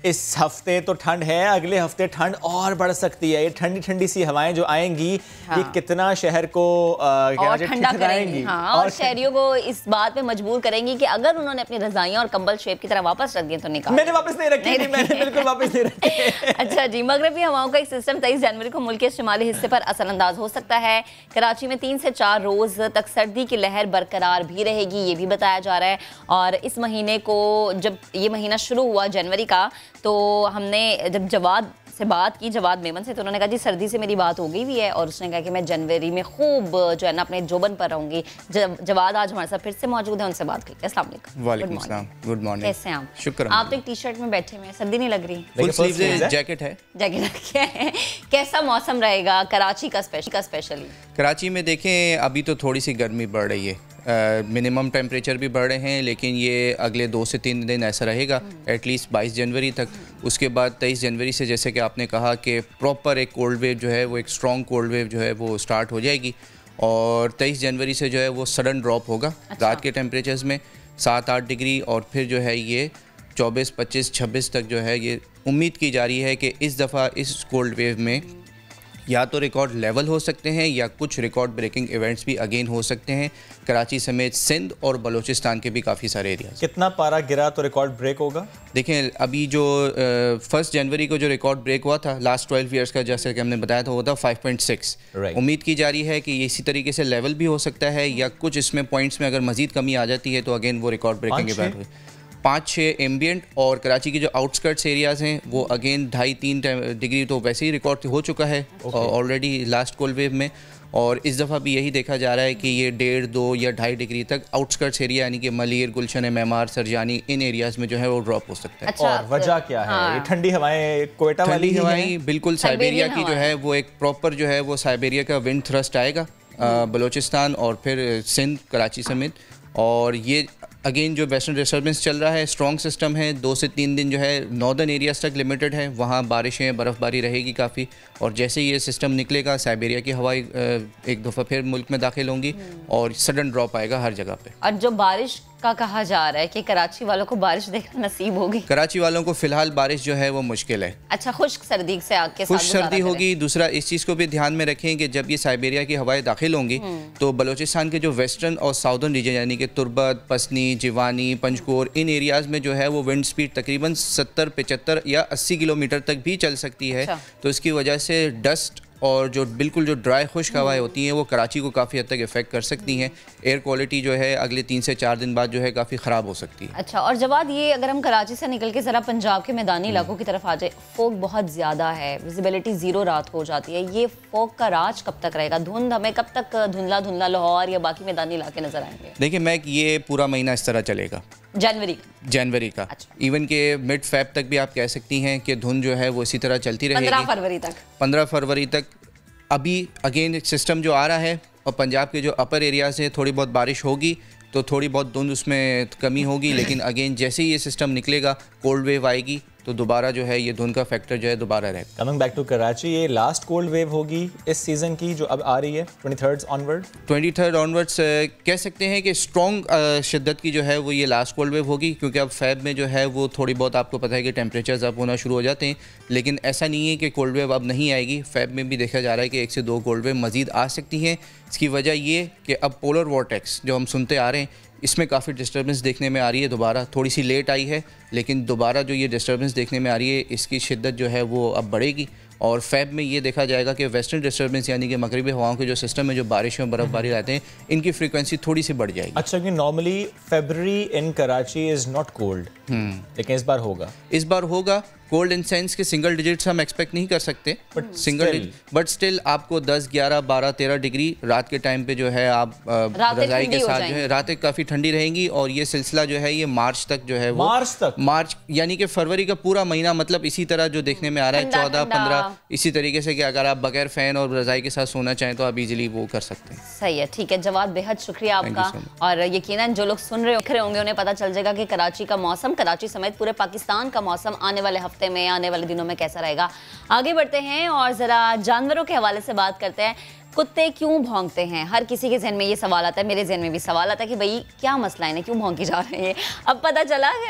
इस हफ्ते तो ठंड है, अगले हफ्ते ठंड और बढ़ सकती है। ये ठंडी ठंडी सी हवाएं जो आएंगी ये कितना शहर को और ठंडा करेंगी। और शहरियों को इस बात पे मजबूर करेंगी कि अगर उन्होंने अपनी रजाइयां और कंबल शेप की तरह वापस रख दिए तो निकाल। मैंने वापस नहीं रखी, मैंने बिल्कुल वापस नहीं रखी। अच्छा जी, मगरबी हवाओं का एक सिस्टम 23 जनवरी को मुल्क के शिमाली हिस्से पर असरअंदाज हो सकता है। कराची में 3 से 4 रोज तक सर्दी की लहर बरकरार भी रहेगी, ये भी बताया जा रहा है। और इस महीने को, जब ये महीना शुरू हुआ जनवरी का, तो हमने जब जवाद से बात की, जवाद मेमन से, तो उन्होंने कहा जी सर्दी से मेरी बात हो गई भी है और उसने कहा कि मैं जनवरी में खूब जो है ना अपने जोबन पर रहूंगी। जवाद आज हमारे साथ फिर से मौजूद है, उनसे बात करते हैं। अस्सलाम वालेकुम। वालेकुम अस्सलाम, गुड मॉर्निंग। कैसे हैं आप? शुक्र। आप तो एक टी शर्ट में बैठे हुए हैं, सर्दी नहीं लग रही? फुल स्लीव्स जैकेट है, जैकेट रखी है। कैसा मौसम रहेगा कराची का स्पेशली? कराची में देखें अभी तो थोड़ी सी गर्मी बढ़ रही है, मिनिमम टेम्परेचर भी बढ़ रहे हैं, लेकिन ये अगले 2 से 3 दिन ऐसा रहेगा एटलीस्ट 22 जनवरी तक। उसके बाद 23 जनवरी से, जैसे कि आपने कहा, कि प्रॉपर एक कोल्ड वेव जो है वो एक स्ट्रॉन्ग कोल्ड वेव जो है वो स्टार्ट हो जाएगी और 23 जनवरी से जो है वो सडन ड्रॉप होगा। अच्छा। रात के टेम्परेचर्स में 7-8 डिग्री और फिर जो है ये 24, 25, 26 तक जो है ये उम्मीद की जा रही है कि इस दफ़ा इस कोल्ड वेव में या तो रिकॉर्ड लेवल हो सकते हैं या कुछ रिकॉर्ड ब्रेकिंग इवेंट्स भी अगेन हो सकते हैं। कराची समेत सिंध और बलूचिस्तान के भी काफ़ी सारे एरियाज। कितना पारा गिरा तो रिकॉर्ड ब्रेक होगा? देखें अभी जो 1 जनवरी को जो रिकॉर्ड ब्रेक हुआ था लास्ट 12 ईयर्स का, जैसे कि हमने बताया था, वो था 5.6। उम्मीद की जा रही है कि ये इसी तरीके से लेवल भी हो सकता है या कुछ इसमें पॉइंट्स में अगर मजीद कमी आ जाती है तो अगेन वो रिकॉर्ड ब्रेकिंग इवेंट हुई। 5-6 एम्बियंट और कराची के जो आउटस्कर्ट्स एरियाज़ हैं वो अगेन 2.5-3 डिग्री तो वैसे ही रिकॉर्ड हो चुका है ऑलरेडी लास्ट कोल्ड वेव में। और इस दफ़ा भी यही देखा जा रहा है कि ये 1.5, 2 या 2.5 डिग्री तक आउटस्कर्ट्स एरिया यानी कि मलिर, गुलशन, मेमार, सरजानी, इन एरियाज़ में जो है वो ड्रॉप हो सकता है। अच्छा, और वजह क्या है? ये ठंडी हवाएं कोयटा वाली हवाएं बिल्कुल साइबेरिया की जो है वो एक प्रॉपर जो है वो साइबेरिया का विंड थ्रस्ट आएगा बलूचिस्तान और फिर सिंध, कराची समेत। और ये अगेन जो वेस्टर्न डिस्टर्बेंस चल रहा है, स्ट्रॉन्ग सिस्टम है, 2 से 3 दिन जो है नॉर्दर्न एरियाज तक लिमिटेड है, वहाँ बारिशें, बर्फ़बारी रहेगी काफ़ी। और जैसे ही ये सिस्टम निकलेगा साइबेरिया की हवाएं एक दफ़ा फिर मुल्क में दाखिल होंगी और सडन ड्रॉप आएगा हर जगह पे। और जो बारिश का कहा जा रहा है कि कराची वालों को बारिश देखना नसीब होगी। कराची वालों को फ़िलहाल बारिश जो है वो मुश्किल है। अच्छा, खुश्क सर्दी से आके खुश्क सर्दी होगी। दूसरा इस चीज़ को भी ध्यान में रखें कि जब ये साइबेरिया की हवाएं दाखिल होंगी तो बलूचिस्तान के जो वेस्टर्न और साउदर्न रीजन यानी कि तुर्बत, पसनी, जिवानी, पंजकोर, इन एरियाज़ में जो है वो विंड स्पीड तकरीबन 70, 75 या 80 किलोमीटर तक भी चल सकती है। अच्छा। तो इसकी वजह से डस्ट और जो बिल्कुल जो ड्राई खुश्क हवाएं होती हैं वो कराची को काफ़ी हद तक इफेक्ट कर सकती हैं। एयर क्वालिटी जो है अगले 3 से 4 दिन बाद जो है काफ़ी ख़राब हो सकती है। अच्छा, और जवाद ये अगर हम कराची से निकल के ज़रा पंजाब के मैदानी इलाकों की तरफ आ जाए, फॉग बहुत ज़्यादा है, विजिबिलिटी 0 रात को हो जाती है, ये फॉग का राज कब तक रहेगा? धुंध हमें कब तक धुंधला धुंधला लाहौर या बाकी मैदानी इलाके नजर आएंगे? देखिए मैं ये पूरा महीना इस तरह चलेगा, जनवरी का। अच्छा। इवन के मिड फेब तक भी आप कह सकती हैं कि धुंध जो है वो इसी तरह चलती रहेगी 15 फरवरी तक। अभी अगेन सिस्टम जो आ रहा है और पंजाब के जो अपर एरिया से थोड़ी बहुत बारिश होगी तो थोड़ी बहुत धुंध उसमें कमी होगी, लेकिन अगेन जैसे ही ये सिस्टम निकलेगा कोल्ड वेव आएगी तो दोबारा जो है ये धुंध का फैक्टर जो है दोबारा रहेगा। कमिंग बैक टू कराची, ये लास्ट कोल्ड वेव होगी इस सीज़न की जो अब आ रही है 23rd ऑनवर्ड्स कह सकते हैं कि स्ट्रॉन्ग शिद्दत की जो है वो ये लास्ट कोल्ड वेव होगी, क्योंकि अब फैब में जो है वो थोड़ी बहुत आपको पता है कि टेम्परेचर्स अप होना शुरू हो जाते हैं, लेकिन ऐसा नहीं है कि कोल्ड वेव अब नहीं आएगी। फैब में भी देखा जा रहा है कि 1 से 2 कोल्ड वेव मज़ीद आ सकती हैं। इसकी वजह ये कि अब पोलर वॉर्टेक्स जो हम सुनते आ रहे हैं इसमें काफ़ी डिस्टर्बेंस देखने में आ रही है, दोबारा थोड़ी सी लेट आई है लेकिन दोबारा जो ये डिस्टर्बेंस देखने में आ रही है इसकी शिद्दत जो है वो अब बढ़ेगी और फेब में ये देखा जाएगा कि वेस्टर्न डिस्टर्बेंस यानी कि मगरबी हवाओं के जो सिस्टम में जो बारिशें बर्फबारी रहते हैं इनकी फ्रीक्वेंसी थोड़ी सी बढ़ जाएगी। अच्छा, कि normally February in Karachi is not cold, लेकिन इस बार होगा कोल्ड इन सेंस के सिंगल डिजिट्स हम एक्सपेक्ट नहीं कर सकते, बट स्टिल आपको 10, 11, 12, 13 डिग्री रात के टाइम पे जो है आप रजाई के साथ जो है रातें काफ़ी ठंडी रहेंगी। और ये सिलसिला जो है ये मार्च तक जो है वो मार्च यानी कि फरवरी का पूरा महीना, मतलब इसी तरह जो देखने में आ रहा है 14, 15 इसी तरीके से कि अगर आप बगैर फैन और रजाई के साथ सोना चाहें तो आप इजीली वो कर सकते हैं। सही है, ठीक है जवाब, बेहद शुक्रिया आपका। और यकीनन जो लोग सुन रहे होंगे उन्हें पता चल जाएगा कि कराची का मौसम, कराची समेत पूरे पाकिस्तान का मौसम आने वाले हफ्ते में, आने वाले दिनों में कैसा रहेगा। आगे बढ़ते हैं और जरा जानवरों के हवाले से बात करते हैं। कुत्ते क्यों भौंकते हैं? हर किसी के जहन में ये सवाल आता है, मेरे जहन में भी सवाल आता है कि भाई क्या मसला है, इन्हें क्यों भौंकी जा रहे हैं। अब पता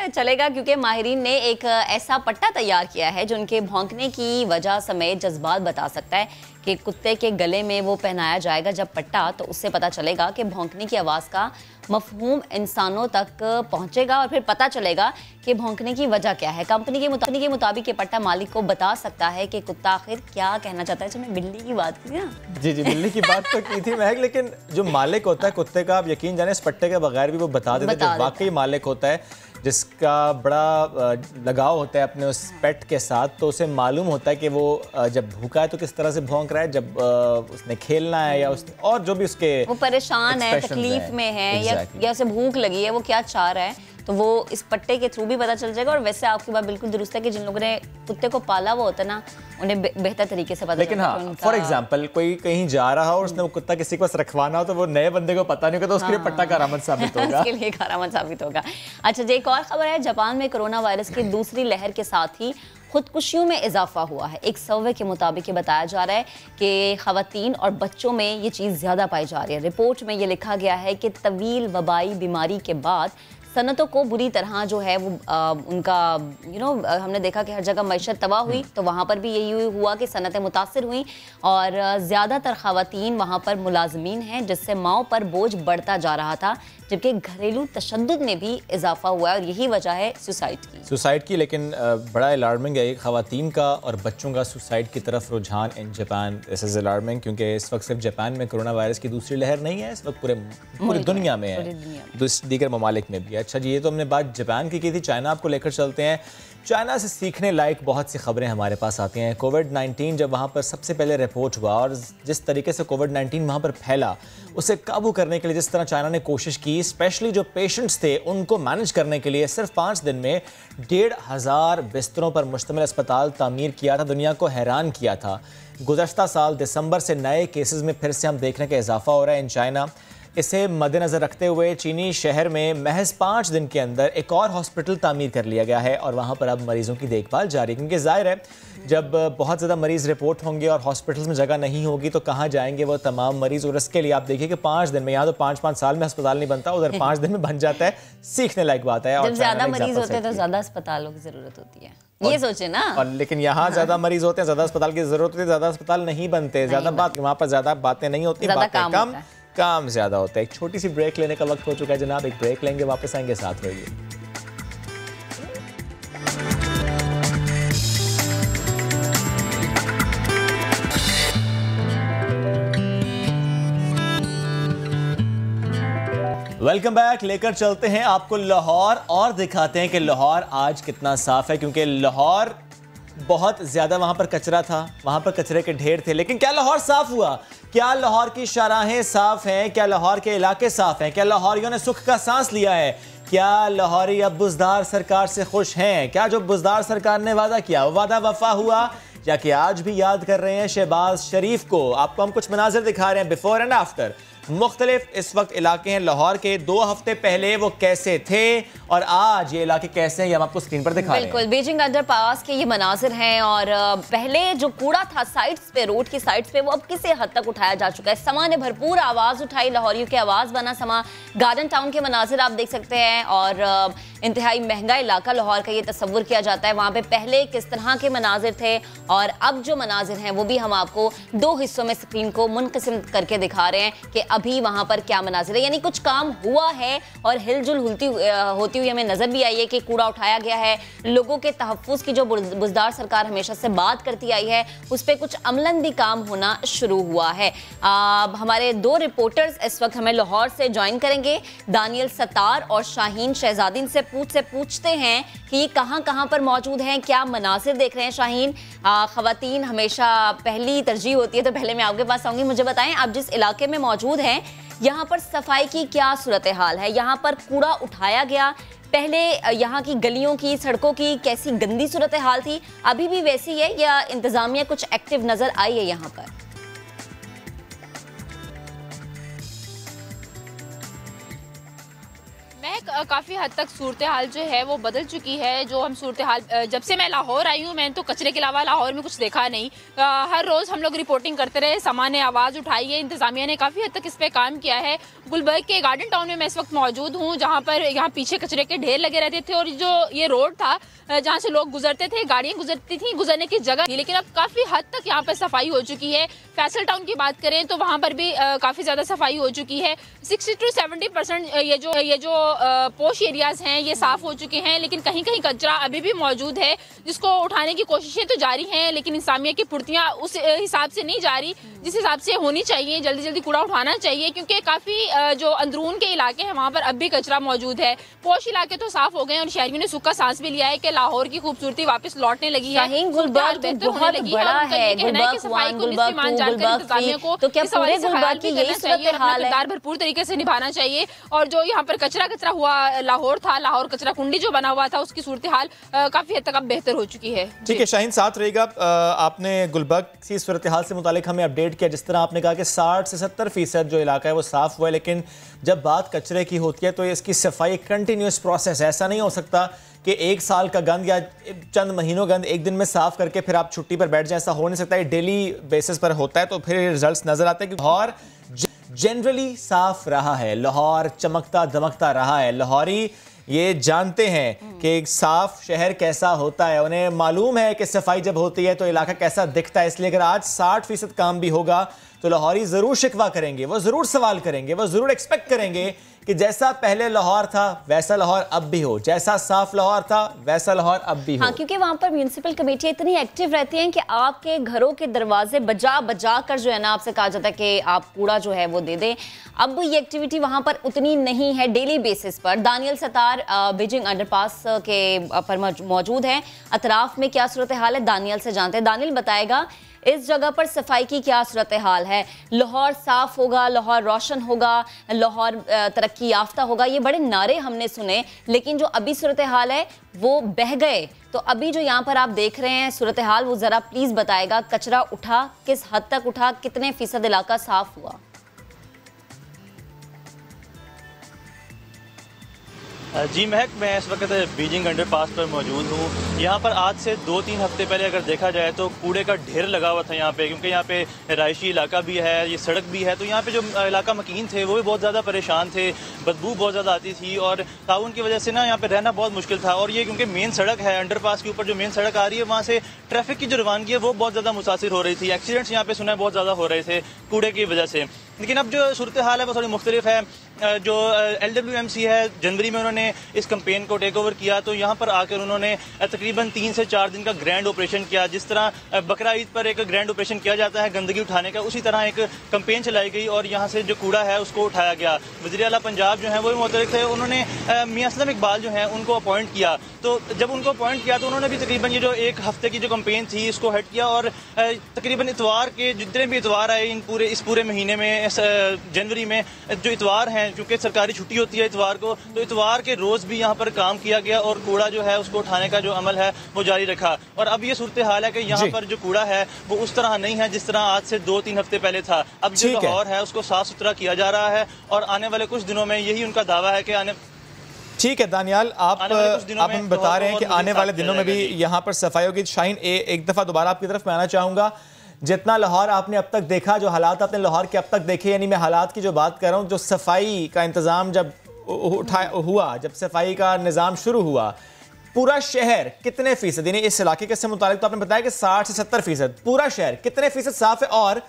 चलेगा क्योंकि माहिरीन ने एक ऐसा पट्टा तैयार किया है जो उनके भौंकने की वजह समेत जज्बात बता सकता है कि कुत्ते के गले में वो पहनाया जाएगा जब पट्टा, तो उससे पता चलेगा कि भौंकने की आवाज़ का मफहूम इंसानों तक पहुंचेगा और फिर पता चलेगा कि भौंकने की वजह क्या है। कंपनी के मुताबिक ये पट्टा मालिक को बता सकता है कि कुत्ता आखिर क्या कहना चाहता है। जब मैं बिल्ली की बात की ना, जी बिल्ली की बात तो की थी महक, लेकिन जो मालिक होता है कुत्ते का, आप यकीन जाने इस पट्टे के बगैर भी वो बता देते हैं। जो वाकई मालिक होता है जिसका बड़ा लगाव होता है अपने उस पेट के साथ, तो उसे मालूम होता है कि वो जब भूखा है तो किस तरह से भौंक रहा है, जब उसने खेलना है या और जो भी उसके वो परेशान है, तकलीफ में है या उसे भूख लगी है, वो क्या चाह रहा है, तो वो इस पट्टे के थ्रू भी पता चल जाएगा। और वैसे आपकी बात बिल्कुल दुरुस्त है कि जिन लोगों ने कुत्ते को पाला हुआ होता है ना, उन्हें बेहतर तरीके से पता लेकिन हाँ, फॉर एग्जांपल कोई कहीं जा रहा हो और उसने वो कुत्ता किसी के पास रखवाना हो तो वो नए बंदे को पता नहीं होगा, तो उसके लिए पट्टा करामत साबित होगा। उसके लिए करामत साबित होगा। अच्छा जी, एक और खबर है, जापान में कोरोना वायरस की दूसरी लहर के साथ ही खुदकुशियों में इजाफा हुआ है। एक सर्वे के मुताबिक ये बताया जा रहा है कि खवातीन और बच्चों में ये चीज़ ज़्यादा पाई जा रही है। रिपोर्ट में ये लिखा गया है कि तवील वबाई बीमारी के बाद सनतों को बुरी तरह जो है वो उनका हमने देखा कि हर जगह मईशत तबाह हुई, तो वहाँ पर भी यही हुआ कि सनतें मुतासिर हुई और ज़्यादातर खवातीन वहाँ पर मुलाजमीन हैं, जिससे माओ पर बोझ बढ़ता जा रहा था, जबकि घरेलू तशद्दुद में भी इजाफा हुआ है और यही वजह है सुसाइड की। लेकिन बड़ा अलार्मिंग है खवातीन का और बच्चों का सुसाइड की तरफ रुझान in Japan. This is alarming क्योंकि इस वक्त सिर्फ जापान में कोरोना वायरस की दूसरी लहर नहीं है, इस वक्त पूरी दुनिया में है, दीगर ममालिक में भी है। अच्छा जी, ये तो हमने बात जापान की थी। चाइना आपको लेकर चलते हैं। चाइना से सीखने लायक बहुत सी खबरें हमारे पास आती हैं। कोविड-19 जब वहाँ पर सबसे पहले रिपोर्ट हुआ और जिस तरीके से कोविड-19 वहाँ पर फैला, उसे काबू करने के लिए जिस तरह चाइना ने कोशिश की, स्पेशली जो पेशेंट्स थे उनको मैनेज करने के लिए सिर्फ 5 दिन में 1,500 बिस्तरों पर मुश्तमिल अस्पताल तामीर किया था, दुनिया को हैरान किया था। गुज़श्ता साल दिसंबर से नए केसेस में फिर से हम देखने का इजाफा हो रहा है इन चाइना। इसे मद्देनज़र रखते हुए चीनी शहर में महज 5 दिन के अंदर एक और हॉस्पिटल तामीर कर लिया गया है और वहाँ पर अब मरीजों की देखभाल जारी है, क्योंकि जाहिर है जब बहुत ज़्यादा मरीज़ रिपोर्ट होंगे और हॉस्पिटल्स में जगह नहीं होगी तो कहाँ जाएंगे वो तमाम मरीज़। और इसके लिए आप देखिए कि 5 दिन में, यहाँ तो 5-5 साल में अस्पताल नहीं बनता, उधर 5 दिन में बन जाता है। सीखने लायक बात है। और ज़्यादा मरीज होते हैं तो ज़्यादा अस्पतालों की ज़रूरत होती है, ये सोचे ना। और लेकिन यहाँ ज़्यादा मरीज होते हैं, ज़्यादा अस्पताल की ज़रूरत होती है, ज़्यादा अस्पताल नहीं बनते, ज़्यादा बात वहाँ पर ज़्यादा बातें नहीं होती, बातें कम, काम ज़्यादा होता है। एक छोटी सी ब्रेक लेने का वक्त हो चुका है जनाब, एक ब्रेक लेंगे, वापस आएंगे, साथ रहिए। Welcome back. लेकर चलते हैं आपको लाहौर और दिखाते हैं कि लाहौर आज कितना साफ है, क्योंकि लाहौर बहुत ज्यादा वहां पर कचरा था, वहां पर कचरे के ढेर थे, लेकिन क्या लाहौर साफ हुआ? क्या लाहौर की शाहराहें साफ हैं? क्या लाहौर के इलाके साफ हैं? क्या लाहौरियों ने सुख का सांस लिया है? क्या लाहौरी अब बुज़दार सरकार से खुश हैं? क्या जो बुज़दार सरकार ने वादा किया वो वादा वफा हुआ, या कि आज भी याद कर रहे हैं शहबाज शरीफ को? आपको हम कुछ मनाजिर दिखा रहे हैं बिफोर एंड आफ्टर। मुख्तलिफ इस वक्त इलाके हैं लाहौर के, 2 हफ्ते पहले वो कैसे थे और आज ये इलाके कैसे हैं, ये हम आपको स्क्रीन पर दिखा रहे हैं। बिल्कुल, बीजिंग अंडरपास के ये मनाजिर हैं और पहले जो कूड़ा था साइड्स पे, रोड की साइड्स पे, वो अब किसी हद तक उठाया जा चुका है। समा ने भरपूर आवाज़ उठाई, लाहौरियों की आवाज़ बना समा। गार्डन टाउन के मनाजिर आप देख सकते हैं और इंतहाई महंगा इलाका लाहौर का ये तस्वुर किया जाता है। वहाँ पे पहले किस तरह के मनाजिर थे और अब जो मनाजिर हैं वो भी हम आपको 2 हिस्सों में स्क्रीन को मुनक़सिम करके दिखा रहे हैं कि अभी वहां पर क्या मनाजिर है, यानी कुछ काम हुआ है और हिलजुल होती हुई हमें नजर भी आई है कि कूड़ा उठाया गया है। लोगों के तहफ्फुज की जो बुज़दार सरकार हमेशा से बात करती आई है उस पर कुछ अमलन भी काम होना शुरू हुआ है। हमारे दो रिपोर्टर्स इस वक्त हमें लाहौर से ज्वाइन करेंगे, दानियल सत्तार और शाहीन शहजादी से पूछते हैं कि ये कहां पर मौजूद हैं, क्या मनासिर देख रहे हैं। शाहीन, खवातीन हमेशा पहली तरजीह होती है तो पहले मैं आपके पास आऊंगी। मुझे बताएं आप जिस इलाके में मौजूद हैं यहाँ पर सफाई की क्या सूरत हाल है, यहाँ पर कूड़ा उठाया गया, पहले यहाँ की गलियों की सड़कों की कैसी गंदी सूरत हाल थी, अभी भी वैसी है या इंतजामिया कुछ एक्टिव नजर आई है यहाँ पर? काफ़ी हद तक सूरत हाल जो है वो बदल चुकी है। जो हम सूरत हाल, जब से मैं लाहौर आई हूँ मैंने तो कचरे के अलावा लाहौर में कुछ देखा नहीं। हर रोज़ हम लोग रिपोर्टिंग करते रहे, समा ने आवाज़ उठाई है, इंतज़ामिया ने काफ़ी हद तक इस पर काम किया है। गुलबर्ग के गार्डन टाउन में मैं इस वक्त मौजूद हूँ जहाँ पर यहाँ पीछे कचरे के ढेर लगे रहते थे और जो ये रोड था जहाँ से लोग गुजरते थे, गाड़ियाँ गुजरती थी, गुजरने की जगह थी, लेकिन अब काफ़ी हद तक यहाँ पर सफाई हो चुकी है। फैसल टाउन की बात करें तो वहाँ पर भी काफ़ी ज़्यादा सफाई हो चुकी है। 60 to 70% ये जो पोश एरियाज हैं ये साफ हो चुके हैं, लेकिन कहीं कहीं कचरा अभी भी मौजूद है जिसको उठाने की कोशिशें तो जारी हैं, लेकिन इंसानियत की फुर्तियाँ उस हिसाब से नहीं जारी जिस हिसाब से होनी चाहिए। जल्दी जल्दी कूड़ा उठाना चाहिए क्योंकि काफ़ी जो अंदरून के इलाके हैं वहाँ पर अब भी कचरा मौजूद है। पोश इलाके तो साफ हो गए और शहरियों ने सूखा सांस भी लिया है कि लाहौर की खूबसूरती वापस लौटने लगी है। गुलबर्ग तो बहुत बड़ा है, तो क्या पूरे गुलबर्ग की यही सूरत हाल है? भरपूर तरीके से निभाना चाहिए और जो यहाँ पर कचरा हुआ लाहौर था, लाहौर कचरा कुंडी जो बना हुआ था उसकी सूरत हाल काफी हद तक अब बेहतर हो चुकी है। ठीक है शाहीन, साथ रहेगा। आपने गुलबर्ग की सूरत हाल से मुतालिक हमें अपडेट किया। जिस तरह आपने कहा कि 60 से 70% जो इलाका है वो साफ हुआ है, लेकिन जब बात कचरे की होती है तो इसकी सफाई कंटिन्यूस प्रोसेस, ऐसा नहीं हो सकता कि एक साल का गंद या चंद महीनों गंद एक दिन में साफ करके फिर आप छुट्टी पर बैठ जाएं। ऐसा हो नहीं सकता, ये डेली बेसिस पर होता है तो फिर रिजल्ट्स नजर आते हैं कि लाहौर जनरली साफ रहा है, लाहौर चमकता दमकता रहा है। लाहौरी ये जानते हैं कि साफ शहर कैसा होता है, उन्हें मालूम है कि सफाई जब होती है तो इलाका कैसा दिखता है। इसलिए अगर आज 60% काम भी होगा तो लाहौरी जरूर शिकवा करेंगे, वो जरूर सवाल करेंगे, वो जरूर एक्सपेक्ट करेंगे कि जैसा पहले लाहौर था वैसा लाहौर अब भी हो, जैसा साफ लाहौर था वैसा लाहौर अब भी हो। हाँ, क्योंकि वहाँ पर म्यूनिसिपल कमेटी इतनी एक्टिव रहती हैं कि आपके घरों के दरवाजे बजा कर जो है ना आपसे कहा जाता है कि आप कूड़ा जो है वो दे दें। अब ये एक्टिविटी वहाँ पर उतनी नहीं है डेली बेसिस पर। दानियल सत्तार बीजिंग अंडरपास के पर मौजूद हैं, अतराफ में क्या सूरत हाल है दानियल से जानते हैं। दानियल बताएगा इस जगह पर सफाई की क्या सूरत हाल है। लाहौर साफ होगा, लाहौर रोशन होगा, लाहौर तरक्की याफ्ता होगा, ये बड़े नारे हमने सुने, लेकिन जो अभी सूरत हाल है वो बह गए। तो अभी जो यहाँ पर आप देख रहे हैं सूरत हाल वो जरा प्लीज बताएगा, कचरा उठा, किस हद तक उठा, कितने फीसद इलाका साफ हुआ? जी महक, मैं इस वक्त बीजिंग अंडरपास पर मौजूद हूँ। यहाँ पर आज से 2-3 हफ्ते पहले अगर देखा जाए तो कूड़े का ढेर लगा हुआ था यहाँ पे, क्योंकि यहाँ पे रिहायशी इलाका भी है, ये सड़क भी है, तो यहाँ पे जो इलाका मकीन थे वो भी बहुत ज़्यादा परेशान थे, बदबू बहुत ज़्यादा आती थी और ताउन की वजह से ना यहाँ पे रहना बहुत मुश्किल था। और ये क्योंकि मेन सड़क है, अंडरपास के ऊपर जो मेन सड़क आ रही है वहाँ से ट्रैफिक की जो रवानगी है वो बहुत ज़्यादा मुतासिर हो रही थी। एक्सीडेंट्स यहाँ पे सुना है बहुत ज़्यादा हो रहे थे कूड़े की वजह से। लेकिन अब जो सूरत हाल है वो थोड़ी मुख्तलिफ है। जो LWMC है, जनवरी में उन्होंने इस कैंपेन को टेक ओवर किया, तो यहाँ पर आकर उन्होंने तकरीबन 3 से 4 दिन का ग्रैंड ऑपरेशन किया। जिस तरह बकरा ईद पर एक ग्रैंड ऑपरेशन किया जाता है गंदगी उठाने का, उसी तरह एक कैंपेन चलाई गई और यहाँ से जो कूड़ा है उसको उठाया गया। वज़ीर आला पंजाब जो है वो भी मुतलक थे, उन्होंने मियां असलम इकबाल जो है उनको अपॉइंट किया। तो जब उनको अपॉइंट किया तो उन्होंने भी तकरीबन ये जो 1 हफ्ते की जो कैंपेन थी इसको हेड किया और तकरीबन इतवार के जितने भी इतवार आए इस पूरे महीने में, जनवरी में जो इतवार हैं, क्योंकि सरकारी छुट्टी होती है इतवार को, तो इतवार के रोज भी यहाँ पर काम किया गया और कूड़ा जो है उसको उठाने का जो अमल है वो जारी रखा। और अब ये सूरत हाल है कि यहाँ पर जो कूड़ा है वो उस तरह नहीं है जिस तरह आज से 2-3 हफ्ते पहले था। अब जो लाहौर है उसको साफ सुथरा किया जा रहा है और आने वाले कुछ दिनों में यही उनका दावा है कि आने। ठीक है दानियाल, आप हमें बता रहे हैं कि आने वाले दिनों में भी यहाँ पर सफाई होगी। शाहीन, एक दफा दोबारा आपकी तरफ मैं आना चाहूंगा। जितना लाहौर आपने अब तक देखा, जो हालात आपने लाहौर के अब तक देखे, यानी मैं हालात की जो बात कर रहा हूँ, जो सफाई का इंतज़ाम जब हुआ, जब सफाई का निज़ाम शुरू हुआ, पूरा शहर कितने फीसद, यानी इस इलाके के से मुतालिक तो आपने बताया कि 60 से 70%, पूरा शहर कितने फीसद साफ है और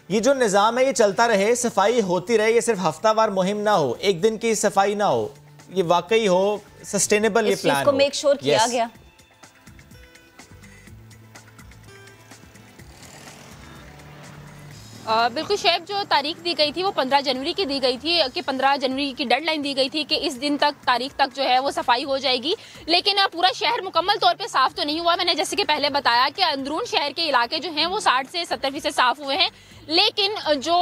ये जो निज़ाम है ये चलता रहे, सफाई होती रहे, ये सिर्फ हफ्तावार मुहिम ना हो, एक दिन की सफाई ना हो, ये वाकई हो सस्टेनेबल, ये प्लान को मेक श्योर किया गया। बिल्कुल शेब, जो तारीख दी गई थी वो 15 जनवरी की दी गई थी कि 15 जनवरी की डेडलाइन दी गई थी कि इस दिन तक, तारीख तक जो है वो सफाई हो जाएगी। लेकिन पूरा शहर मुकम्मल तौर पे साफ तो नहीं हुआ। मैंने जैसे कि पहले बताया कि अंदरून शहर के इलाके जो हैं वो 60 से 70% साफ हुए हैं, लेकिन जो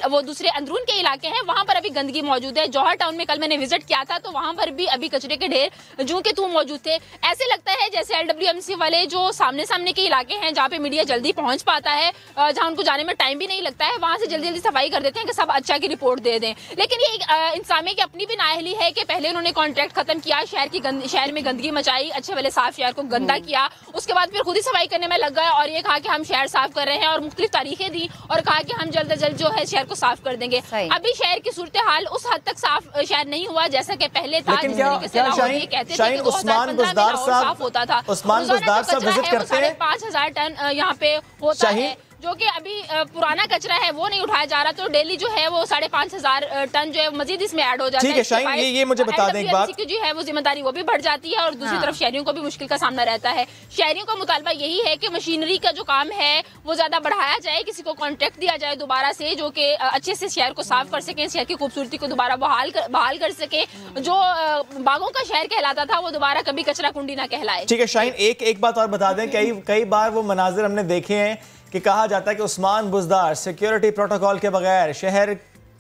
वो दूसरे अंदरून के इलाके हैं वहां पर अभी गंदगी मौजूद है। जौहर टाउन में कल मैंने विजिट किया था तो वहां पर भी अभी कचरे के ढेर जूं के तू मौजूद थे। ऐसे लगता है जैसे LWMC वाले जो सामने सामने के इलाके हैं जहाँ पे मीडिया जल्दी पहुंच पाता है, जहाँ उनको जाने में टाइम भी नहीं लगता है, वहां से जल्दी जल्दी सफाई कर देते हैं कि सब अच्छा की रिपोर्ट दे दें। लेकिन ये इंसामे की अपनी भी नाअहली है कि पहले उन्होंने कॉन्ट्रैक्ट खत्म किया, शहर में गंदगी मचाई, अच्छे वाले साफ शहर को गंदा किया, उसके बाद फिर खुद ही सफाई करने में लग गए और ये कहा कि हम शहर साफ कर रहे हैं और मुख्तलिफ तारीखें दी और कहा कि हम जल्द से जल्द जो है शहर को साफ कर देंगे। अभी शहर की सूरत हाल उस हद तक साफ शहर नहीं हुआ जैसा कि पहले था। लेकिन क्या कहते थे कि उस्मान बुज़दार साहब होता था, उस्मान बुज़दार साहब विजिट करते हैं, 5,500 टन यहाँ पे होता है, जो कि अभी पुराना कचरा है वो नहीं उठाया जा रहा, तो डेली जो है वो 5,500 टन जो है मजीद इसमें ऐड हो जाता है। ठीक है शाहीन, ये मुझे बता दें एक बात, की जो है वो जिम्मेदारी वो भी बढ़ जाती है और दूसरी तरफ शहरियों को भी मुश्किल का सामना रहता है। शहरियों का मुतालबा यही है कि मशीनरी का जो काम है वो ज्यादा बढ़ाया जाए, किसी को कॉन्ट्रैक्ट दिया जाए दोबारा से जो कि अच्छे से शहर को साफ कर सके, शहर की खूबसूरती को दोबारा बहाल कर सके, जो बागों का शहर कहलाता था वो दोबारा कभी कचरा कुंडी ना कहलाए। ठीक है शाहीन, एक बात और बता दें, कई बार वो मनाजिर हमने देखे हैं कि कहा जाता है कि उस्मान बुज़दार सिक्योरिटी प्रोटोकॉल के बगैर शहर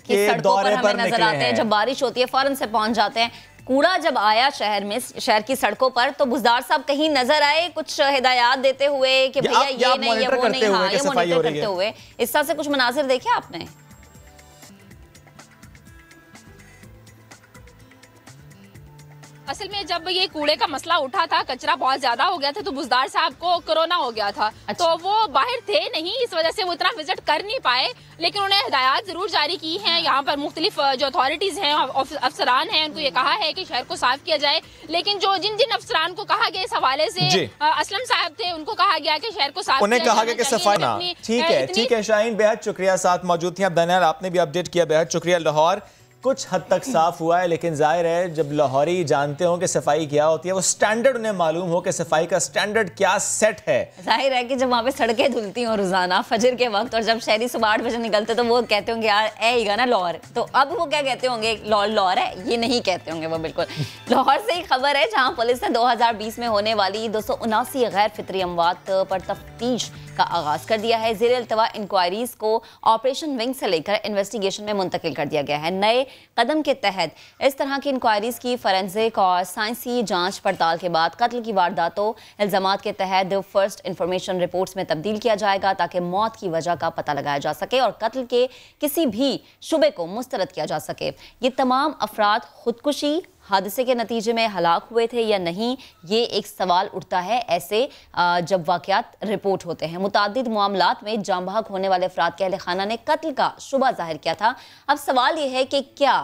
के दौरे पर नजर आते हैं, जब बारिश होती है फौरन से पहुंच जाते हैं। कूड़ा जब आया शहर में, शहर की सड़कों पर, तो बुज़दार साहब कहीं नजर आए कुछ हिदायत देते हुए कि भैया ये नहीं, ये वो नहीं, हाँ ये मॉनिटर करते हुए, इस तरह से कुछ मनाजिर देखे आपने? असल में जब ये कूड़े का मसला उठा था, कचरा बहुत ज्यादा हो गया था, तो बुज़दार साहब को कोरोना हो गया था। अच्छा। तो वो बाहर थे नहीं, इस वजह से वो इतना विजिट कर नहीं पाए, लेकिन उन्हें हिदायत जरूर जारी की हैं। यहाँ पर मुख्तलिफ जो अथॉरिटीज हैं, अफसरान हैं, उनको ये कहा है कि शहर को साफ किया जाए। लेकिन जो जिन जिन अफसरान को कहा गया इस हवाले से, असलम साहब थे, उनको कहा गया कि शहर को साफ, उन्हें कहा गया कि सफाई। ठीक है शाहीन, बेहद शुक्रिया, साथ मौजूद थी आप दनियाल, आपने भी अपडेट किया, बेहद शुक्रिया। लाहौर कुछ हद तक साफ हुआ है, लेकिन जाहिर है जब लाहौरी जानते हो कि सफाई क्या होती है, वो स्टैंडर्ड उन्हें मालूम हो कि सफाई का स्टैंडर्ड क्या सेट है। जाहिर है कि जब वहाँ पे सड़कें धुलती हों रोजाना फजर के वक्त, और जब शहरी सुबह 8 बजे निकलते तो वो कहते होंगे यार ऐगा ना लाहौर, तो अब वो क्या कहते होंगे, लाहौर है, ये नहीं कहते होंगे वो बिल्कुल। लाहौर से एक खबर है जहाँ पुलिस ने 2020 में होने वाली 279 गैर फितरी अमवात पर तफ्तीश का आगाज कर दिया है। ज़ेर इल्तवा इंक्वायरीज को ऑपरेशन विंग से लेकर इन्वेस्टिगेशन में मुंतकिल कर दिया गया है। नए कदम के तहत इस तरह की इंक्वायरीज की फॉरेंसिक और साइंसी जांच पड़ताल के बाद कत्ल की वारदातों इल्जामात के तहत फर्स्ट इंफॉर्मेशन रिपोर्ट्स में तब्दील किया जाएगा, ताकि मौत की वजह का पता लगाया जा सके और कत्ल के किसी भी शुबे को मुस्तरद किया जा सके। ये तमाम अफराद खुदकुशी हादसे के नतीजे में हलाक हुए थे या नहीं, ये एक सवाल उठता है ऐसे जब वाक़यात रिपोर्ट होते हैं। मुतादिद मामलात में जाम बहक होने वाले अफराद के अहले खाना ने कत्ल का शुबा जाहिर किया था। अब सवाल ये है कि क्या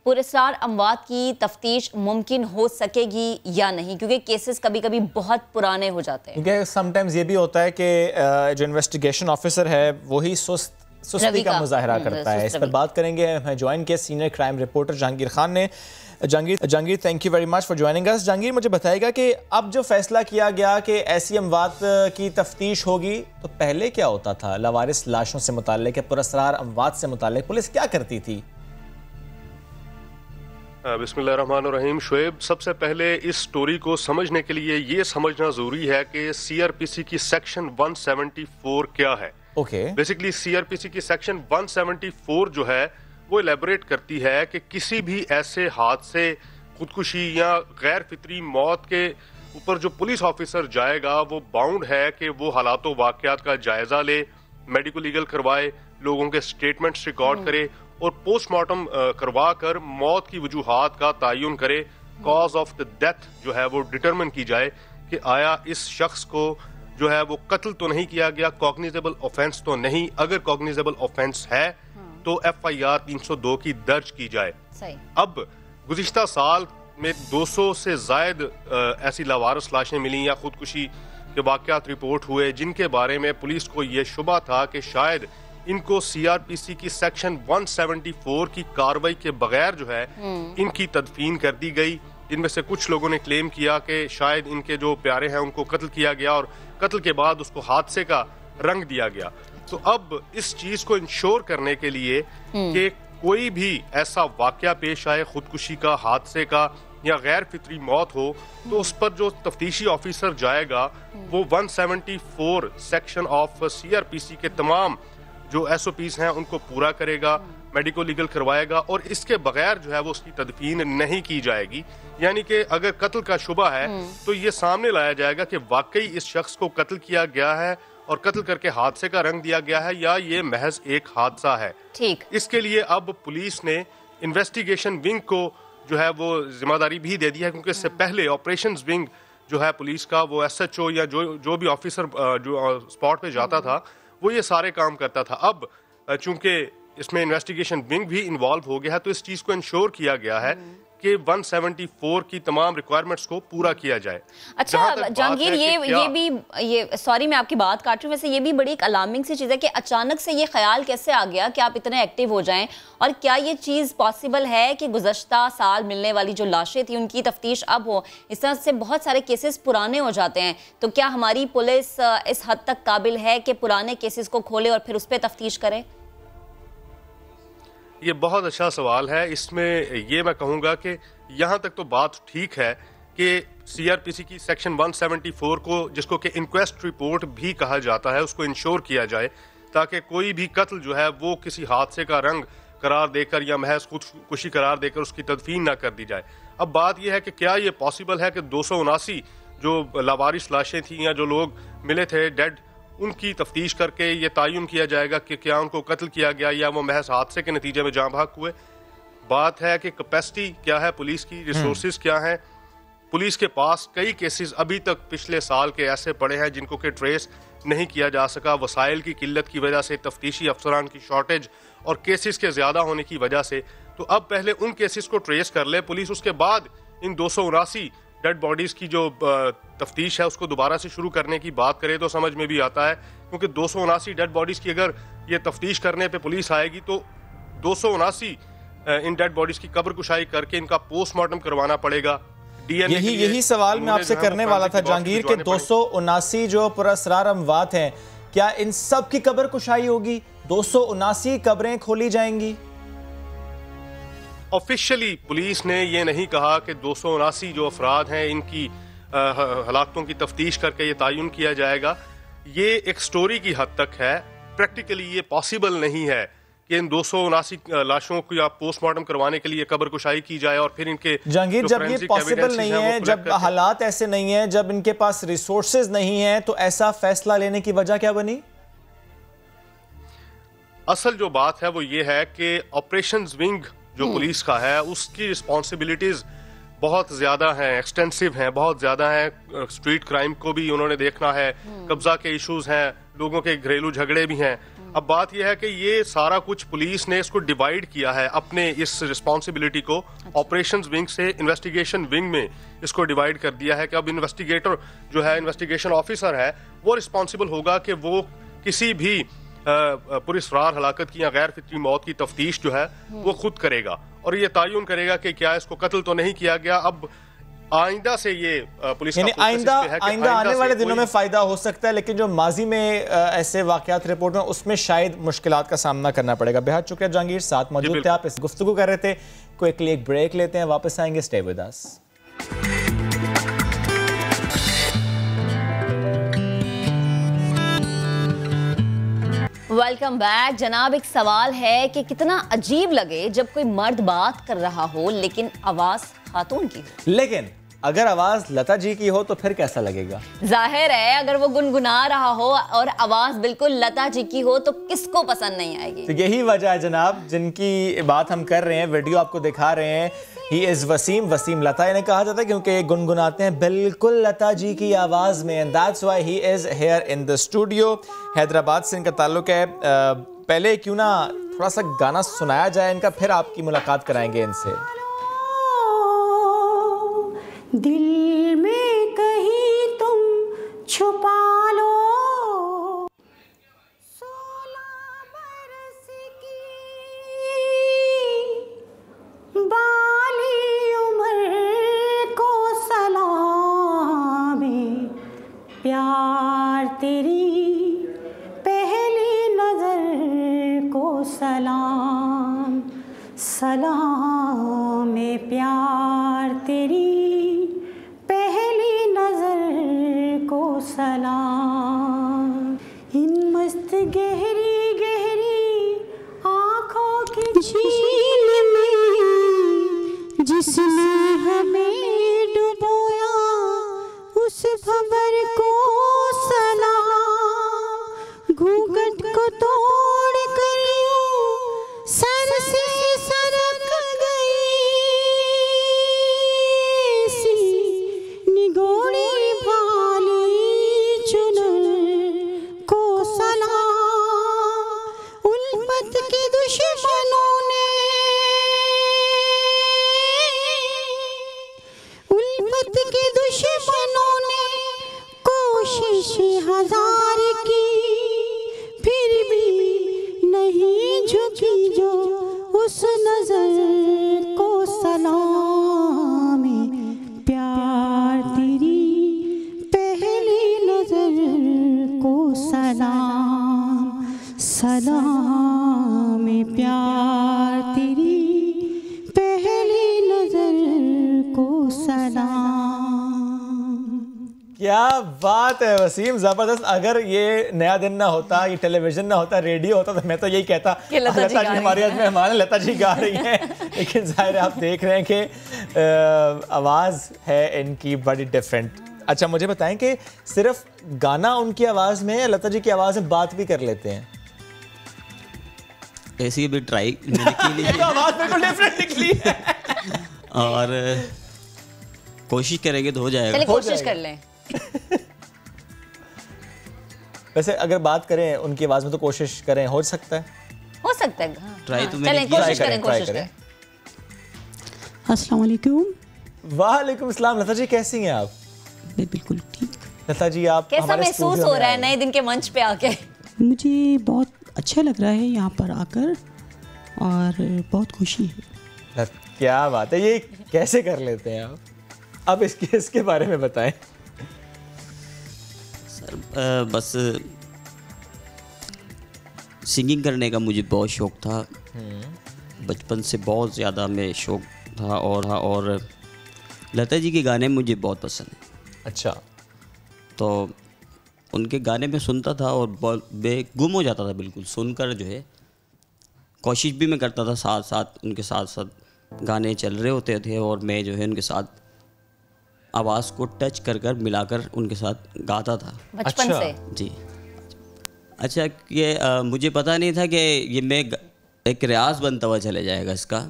पुरस्कार अमवात की तफ्तीश मुमकिन हो सकेगी या नहीं, क्योंकि केसेस कभी कभी बहुत पुराने हो जाते हैं। क्योंकि समटाइम्स ये भी होता है कि जो इन्वेस्टिगेशन ऑफिसर है वही सुस्ती का मुजाहरा करता है। इस पर बात करेंगे, हमें ज्वाइन किया senior crime reporter Jahangir Khan ने। Jahangir thank you very much for joining us. Jahangir मुझे बताएगा कि अब जो फैसला किया गया कि ऐसी अमवात की तफ्तीश होगी, तो पहले क्या होता था लावारिस लाशों से मुताल्लिक, पुरस्कार अमवात से मुताल्लिक पुलिस क्या करती थी? बिस्मिल्लाहिर्रहमानिर्रहीम। शुएब, सबसे पहले इस स्टोरी को समझने के लिए ये समझना जरूरी है कि CRPC की सेक्शन 174 क्या है। बेसिकली CRPC की सेक्शन 174 जो है वो इलेबोरेट करती है कि किसी भी ऐसे हादसे, खुदकुशी या गैर फितरी मौत के ऊपर जो पुलिस ऑफिसर जाएगा वो बाउंड है कि वो हालातों वाक़यात का जायजा ले, मेडिको लीगल करवाए, लोगों के स्टेटमेंट्स रिकॉर्ड करे और पोस्टमार्टम करवा कर मौत की वजूहात का तयन करे। कॉज ऑफ द डेथ जो है वो डिटरमिन की जाए कि आया इस शख्स को जो है वो कत्ल तो नहीं किया गया, कॉग्निजेबल ऑफेंस तो नहीं, अगर कॉग्निजेबल ऑफेंस है तो FIR 302 की दर्ज की जाए। अब गुज़िश्ता साल में 200 से जायद ऐसी लावारिस लाशें मिली या खुदकुशी के वाक़यात रिपोर्ट हुए जिनके बारे में पुलिस को ये शुबा था कि शायद इनको सीआरपीसी की सेक्शन 174 की कार्रवाई के बगैर जो है इनकी तदफीन कर दी गई। इनमें से कुछ लोगों ने क्लेम किया कि शायद इनके जो प्यारे हैं उनको कत्ल किया गया और कत्ल के बाद उसको हादसे का रंग दिया गया। तो अब इस चीज को इंश्योर करने के लिए कि कोई भी ऐसा वाकया पेश आए, खुदकुशी का, हादसे का या गैर फितरी मौत हो, तो उस पर जो तफ्तीशी ऑफिसर जाएगा वो 174 सेक्शन ऑफ सीआरपीसी के तमाम जो एसओपीज हैं उनको पूरा करेगा, मेडिको लीगल करवाएगा और इसके बगैर जो है वो उसकी तदफीन नहीं की जाएगी। यानी कि अगर कत्ल का शुबा है तो ये सामने लाया जाएगा कि वाकई इस शख्स को कत्ल किया गया है और कत्ल करके हादसे का रंग दिया गया है या ये महज एक हादसा है। ठीक। इसके लिए अब पुलिस ने इन्वेस्टिगेशन विंग को जो है वो जिम्मेदारी भी दे दी है, क्योंकि इससे पहले ऑपरेशंस विंग जो है पुलिस का वो एसएचओ या जो भी ऑफिसर जो स्पॉट पे जाता था वो ये सारे काम करता था। अब चूंकि इसमें इन्वेस्टिगेशन विंग भी इन्वॉल्व हो गया है तो इस चीज को इंश्योर किया गया है कि 174 की तमाम रिक्वायरमेंट्स को पूरा किया जाए। अच्छा जहांगीर, ये सॉरी मैं आपकी बात काट रही हूँ, वैसे ये भी बड़ी एक अलार्मिंग सी चीज़ है कि अचानक से ये ख्याल कैसे आ गया कि आप इतने एक्टिव हो जाएं, और क्या ये चीज़ पॉसिबल है कि गुज़श्ता साल मिलने वाली जो लाशें थी उनकी तफ्तीश अब हो? इस तरह से बहुत सारे केसेस पुराने हो जाते हैं, तो क्या हमारी पुलिस इस हद तक काबिल है कि पुराने केसेस को खोले और फिर उस पर तफ्तीश करे? ये बहुत अच्छा सवाल है। इसमें ये मैं कहूँगा कि यहाँ तक तो बात ठीक है कि सीआरपीसी की सेक्शन 174 को, जिसको कि इंक्वेस्ट रिपोर्ट भी कहा जाता है, उसको इंश्योर किया जाए ताकि कोई भी कत्ल जो है वो किसी हादसे का रंग करार देकर या महज खुदकुशी करार देकर उसकी तदफीन ना कर दी जाए। अब बात यह है कि क्या ये पॉसिबल है कि 279 जो लावारिस लाशें थी या जो लोग मिले थे डेड, उनकी तफ्तीश करके ये तयन किया जाएगा कि क्या उनको कत्ल किया गया या वो महज हादसे के नतीजे में जाँ भाग हुए। बात है कि कैपेसिटी क्या है पुलिस की, रिसोर्सेज क्या है। पुलिस के पास कई केसेस अभी तक पिछले साल के ऐसे पड़े हैं जिनको कि ट्रेस नहीं किया जा सका, वसाइल की किल्लत की वजह से, तफ्तीशी अफसरान की शॉर्टेज और केसेस के ज्यादा होने की वजह से। तो अब पहले उन केसेस को ट्रेस कर ले पुलिस, उसके बाद इन 279 डेड बॉडीज की जो तफ्तीश है उसको दोबारा से शुरू करने की बात करें तो समझ में भी आता है, क्योंकि 279 डेड बॉडीज की अगर ये तफ्तीश करने पे पुलिस आएगी तो 279 इन डेड बॉडीज की कब्र कुशाई करके इनका पोस्टमार्टम करवाना पड़ेगा। यही सवाल मैं आपसे करने वाला था जहांगीर के 279 जो पुरअसरार अमवात हैं, क्या इन सब की कब्र कुशाई होगी? 279 कब्रें खोली जाएंगी? ऑफिशियली पुलिस ने ये नहीं कहा कि 279 जो अफराद हैं इनकी हलाकतों की तफ्तीश करके ये तयन किया जाएगा। ये एक स्टोरी की हद तक है, प्रैक्टिकली ये पॉसिबल नहीं है कि इन 279 लाशों को या पोस्टमार्टम करवाने के लिए कब्र कुशाई की जाए और फिर इनके जहांगीर, जब ये पॉसिबल नहीं है, जब हालात ऐसे नहीं है, जब इनके पास रिसोर्सेज नहीं है, तो ऐसा फैसला लेने की वजह क्या बनी? असल जो बात है वो ये है कि ऑपरेशंस विंग जो पुलिस का है उसकी रिस्पॉन्सिबिलिटीज बहुत ज्यादा हैं, एक्सटेंसिव हैं, बहुत ज्यादा हैं। स्ट्रीट क्राइम को भी उन्होंने देखना है, कब्जा के इश्यूज हैं, लोगों के घरेलू झगड़े भी हैं। अब बात यह है कि ये सारा कुछ पुलिस ने इसको डिवाइड किया है अपने इस रिस्पॉन्सिबिलिटी को ऑपरेशंस विंग से इन्वेस्टिगेशन विंग में इसको डिवाइड कर दिया है कि अब इन्वेस्टिगेटर जो है, इन्वेस्टिगेशन ऑफिसर है, वो रिस्पॉन्सिबल होगा कि वो किसी भी पुरअसरार हलाकत की या गैर फितरी मौत की तफ्तीश जो है वो खुद करेगा और ये तयन करेगा कि क्या इसको कत्ल तो नहीं किया गया। अब आइंदा से ये पुलिस यानी आइंदा आने वाले दिनों में फायदा हो सकता है, लेकिन जो माजी में ऐसे वाकयात रिपोर्ट में उसमें शायद मुश्किलात का सामना करना पड़ेगा। बेहद शुक्रिया जहांगीर, साथ मौजूद थे आप, इस गुफ्तगू कर रहे थे। क्विकली एक ब्रेक लेते हैं, वापस आएंगे, stay with us. Welcome back जनाब। एक सवाल है कि कितना अजीब लगे जब कोई मर्द बात कर रहा हो लेकिन आवाज खातून की, लेकिन अगर आवाज लता जी की हो तो फिर कैसा लगेगा? जाहिर है अगर वो गुनगुना रहा हो और आवाज बिल्कुल लता जी की हो तो किसको पसंद नहीं आएगी। तो यही वजह है जनाब जिनकी बात हम कर रहे हैं, वीडियो आपको दिखा रहे हैं। ही इज वसीम लता इन्हें कहा जाता है क्योंकि ये गुनगुनाते हैं बिल्कुल लता जी की आवाज में, and that's why he is here in the studio. Hyderabad से इनका ताल्लुक है। पहले क्यों ना थोड़ा सा गाना सुनाया जाए इनका, फिर आपकी मुलाकात कराएंगे इनसे। दिल में कहीं तुम छुपा लो, 16 प्यार तेरी पहली नजर को सलाम, सलाम प्यार तेरी पहली नजर को सलाम। इन मस्त गहरी गहरी आँखों की झील में जिसने हमें डुबोया उस भंवर को सलाम। घूंघट को तोड़ कर यूं सर से सरक गई सी निगोड़ी भाली चुनर को सलाम। उल्फत के दुश्मनों ने कोशिश हजार की फिर भी नहीं झुकी जो उस नजर को सलाम। प्यार तेरी पहली नजर को सलाम, सलाम प्यार तेरी पहली नजर को सलाम। क्या बात है वसीम, जबरदस्त। अगर ये नया दिन ना होता, ये टेलीविजन ना होता, रेडियो होता, तो मैं तो यही कहता लता जी हमारे आज मेहमान है, लता जी गा रही हैं। लेकिन जाहिर है आप देख रहे हैं कि आवाज़ है इनकी बड़ी डिफरेंट। अच्छा मुझे बताएं कि सिर्फ गाना उनकी आवाज़ में या लता जी की आवाज़ में बात भी कर लेते हैं? ऐसी भी ट्राई की आवाज़ बिल्कुल डिफरेंट निकली है और कोशिश करेंगे तो हो जाएगा। कोशिश कर लें। वैसे अगर बात करें उनकी आवाज में तो कोशिश करें, हो सकता है, हो सकता है। ट्राई तो चलें कोशिश करें, कोशिश करें। अस्सलाम वालेकुम। वालेकुम अस्सलाम। लता जी कैसी हैं आप? मैं बिल्कुल ठीक। लता जी आप कैसा महसूस हो रहा है नए दिन के मंच पे आके? मुझे बहुत अच्छा लग रहा है यहाँ पर आकर और बहुत खुशी है। क्या बात है, ये कैसे कर लेते हैं आप? अब इसके बारे में बताएं। सर बस सिंगिंग करने का मुझे बहुत शौक़ था, बचपन से बहुत ज़्यादा मैं शौक़ था और लता जी के गाने मुझे बहुत पसंद हैं। अच्छा। तो उनके गाने में सुनता था और मैं गुम हो जाता था बिल्कुल सुनकर, जो है कोशिश भी मैं करता था, साथ साथ उनके साथ साथ गाने चल रहे होते थे और मैं जो है उनके साथ आवाज़ को टच कर कर मिलाकर उनके साथ गाता था बचपन से। जी। अच्छा ये मुझे पता नहीं था कि ये मैं एक रियाज बनता हुआ चले जाएगा इसका।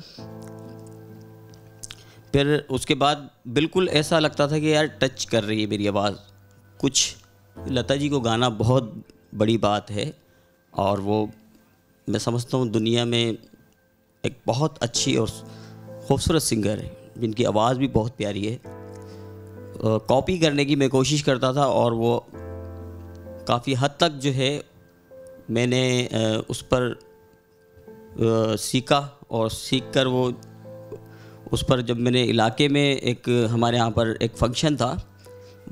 फिर उसके बाद बिल्कुल ऐसा लगता था कि यार टच कर रही है मेरी आवाज़ कुछ। लता जी को गाना बहुत बड़ी बात है और वो मैं समझता हूँ दुनिया में एक बहुत अच्छी और खूबसूरत सिंगर है जिनकी आवाज़ भी बहुत प्यारी है। कॉपी करने की मैं कोशिश करता था और वो काफ़ी हद तक जो है मैंने उस पर सीखा और सीख कर वो उस पर जब मैंने इलाके में एक हमारे यहाँ पर एक फंक्शन था,